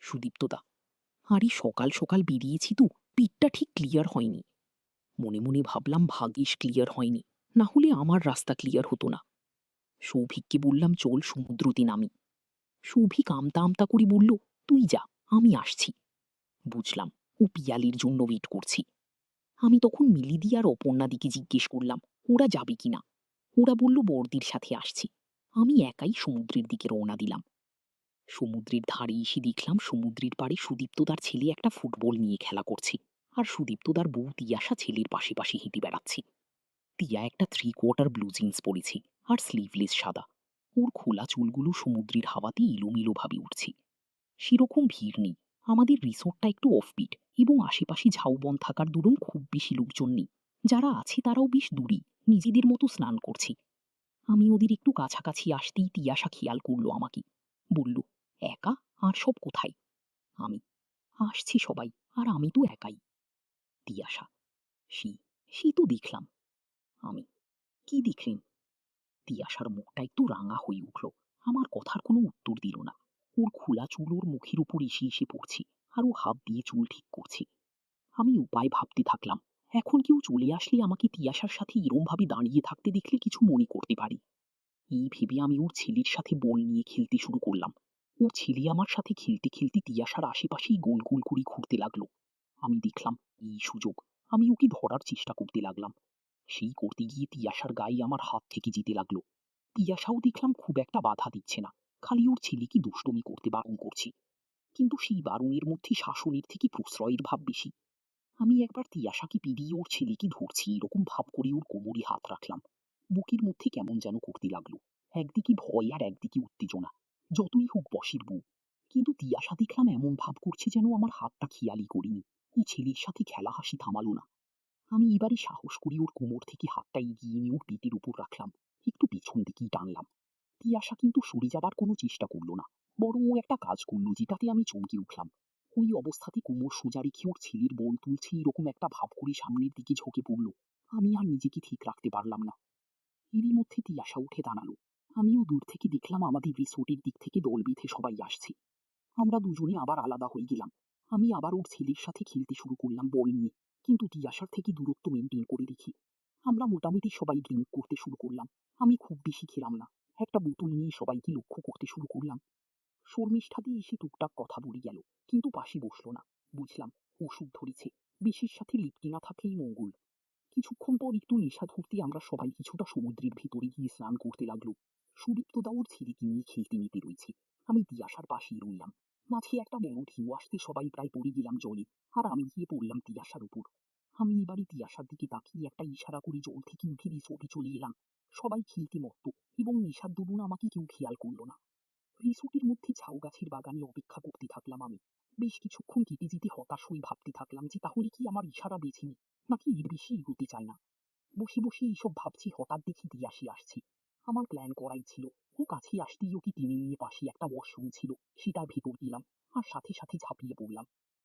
সুদীপ্তদা, আরে সকাল সকাল বেরিয়েছি তো, পিঠটা ঠিক ক্লিয়ার হয়নি। মনে মনে ভাবলাম ভাগ্যিস ক্লিয়ার হয়নি, না হলে আমার রাস্তা ক্লিয়ার হতো না। সৌভিককে বললাম চল সমুদ্রতে নামি। সৌভিক আমতা আমতা করে বলল, তুই যা, আমি আসছি। বুঝলাম ও পিয়ালির জন্য ওয়েট করছি। আমি তখন মিলিদি আর অপর্ণাদিকে জিজ্ঞেস করলাম ওরা যাবে কিনা। ওরা বলল বর্দির সাথে আসছি। আমি একাই সমুদ্রের দিকে রওনা দিলাম। সমুদ্রের ধারে এসে দেখলাম সমুদ্রের পাড়ে সুদীপ্তদার ছেলে একটা ফুটবল নিয়ে খেলা করছে, আর সুদীপ্তদার বউ তিয়াশা ছেলের পাশে পাশে হেঁটে বেড়াচ্ছে। তিয়া একটা 3/4 ব্লু জিন্স পরেছে আর স্লিভলেস সাদা। ওর খোলা চুলগুলো সমুদ্রের হাওয়াতে এলোমেলো ভাবে উঠছে। সেরকম ভিড় নেই, আমাদের রিসোর্টটা একটু অফবিট এবং আশেপাশে ঝাউবন থাকার দরুন খুব বেশি লোকজন নেই। যারা আছে তারাও বেশ দূরে, নিজেদের মতো স্নান করছে। আমি ওদের একটু কাছাকাছি আসতেই তিয়াশা খেয়াল করলো আমাকে, বলল, একা? আর সব কোথায়? আমি, আসছি সবাই, আর আমি তো একাই। তিয়াশা, সে সে তো দেখলাম। আমি, কি দেখলেন? তিয়াশার মুখটা একটু রাঙা হয়ে উঠল, আমার কথার কোনো উত্তর দিল না। ওর খোলা চুল ওর মুখের উপর এসে এসে পড়ছে, আর ও হাত দিয়ে চুল ঠিক করছে। আমি উপায় ভাবতে থাকলাম, এখন কেউ চলে আসলে আমাকে তিয়াশার সাথে এরম ভাবে দাঁড়িয়ে থাকতে দেখলে কিছু মনে করতে পারি। এই ভেবে আমি ওর ছেলের সাথে বল নিয়ে খেলতে শুরু করলাম। ওর ছেলে আমার সাথে খেলতে খেলতে তিয়াশার আশেপাশেই গোল গোল করে ঘুরতে লাগলো। আমি দেখলাম এই সুযোগ, আমি ওকে ধরার চেষ্টা করতে লাগলাম। সেই করতে গিয়ে তিয়াশার গায়ে আমার হাত থেকে যেতে লাগলো। তিয়াশাও দেখলাম খুব একটা বাধা দিচ্ছে না, খালি ওর ছেলেকে দুষ্টমি করতে বারণ করছে। কিন্তু সেই বারণের মধ্যে শাসনের থেকে প্রশ্রয়ের ভাব বেশি। আমি একবার তিয়াশাকে পেরিয়ে ওর ছেলেকে ধরছি এরকম ভাব করে ওর কোমরে হাত রাখলাম। বুকের মধ্যে কেমন যেন করতে লাগলো, একদিকে ভয় আর একদিকে উত্তেজনা। যতই হোক বসের বউ, কিন্তু তিয়াশা দেখলাম এমন ভাব করছে যেন আমার হাতটা খেয়ালই করিনি। এই ছেলের সাথে খেলা হাসি থামালো না। আমি এবারে সাহস করি ওর কোমর থেকে হাতটা এগিয়ে নিয়ে ওর পেটের উপর রাখলাম, একটু পেছন দিকেই টানলাম। তিয়াশা কিন্তু সরে যাবার কোনো চেষ্টা করলো না, বরং ও একটা কাজ করলো যেটাতে আমি চমকে উঠলাম। ওই অবস্থাতে কোমর সোজা রেখে ওর ছেলের বল তুলছে এরকম একটা ভাব করে সামনের দিকে ঝুঁকে পড়ল। আমি আর নিজেকে ঠিক রাখতে পারলাম না। এরই মধ্যে তিয়াশা উঠে দাঁড়ালো। আমিও দূর থেকে দেখলাম আমাদের রিসোর্টের দিক থেকে দল বেঁধে সবাই আসছে। আমরা দুজনে আবার আলাদা হয়ে গেলাম। আমি আবার ওর ছেলের সাথে খেলতে শুরু করলাম বল নিয়ে, কিন্তু তিয়াশার থেকে দূরত্ব মেনটেন করে রেখে। আমরা মোটামুটি সবাই ড্রিঙ্ক করতে শুরু করলাম। আমি খুব বেশি খেলাম না, একটা বোতল নিয়ে সবাইকে লক্ষ্য করতে শুরু করলাম। শর্মিষ্ঠাদি এসে টুকটাক কথা বলে গেল, কিন্তু পাশে বসলো না। বুঝলাম ওষুধ ধরেছে, বিষের সাথে লিপ্তি না থাকলেই মঙ্গল। কিছুক্ষণ পর একটু নেশা ধরতে আমরা সবাই কিছুটা সমুদ্রের ভেতরে গিয়ে স্নান করতে লাগলো। সুদীপ্তদা ওর ছেলেকে নিয়ে খেলতে মেতে রয়েছে। আমি তিয়াশার পাশেই রইলাম। মাঝে একটা বড় ঢেউ আসতে সবাই প্রায় পড়ে গেলাম জলে, আর আমি গিয়ে পড়লাম তিয়াশার উপর। আমি এবারে তিয়াশার দিকে তাকিয়ে একটা ইশারা করে জল থেকে উঠে রিসোর্টে চলে এলাম। সবাই খেলতে মত্ত, এবং নেশার দরুন আমাকে কেউ খেয়াল করলো না। রিসোর্টের মধ্যে ঝাউ গাছের বাগানে অপেক্ষা করতে থাকলাম আমি। বেশ কিছুক্ষণ কেটে যেতে হতাশ হয়ে ভাবতে থাকলাম যে তাহলে কি আমার ইশারা বেছেনি, নাকি এর বেশি এগোতে চায় না। বসে বসে এইসব ভাবছি, হঠাৎ দেখি তিয়াশি আসছি। আমার প্ল্যান করাই ছিল, ও কাছে আসতেই ওকে টেনে নিয়ে পাশে একটা ওয়াশরুম ছিল সেটার ভেতর গেলাম, আর সাথে সাথে ঝাঁপিয়ে পড়লাম।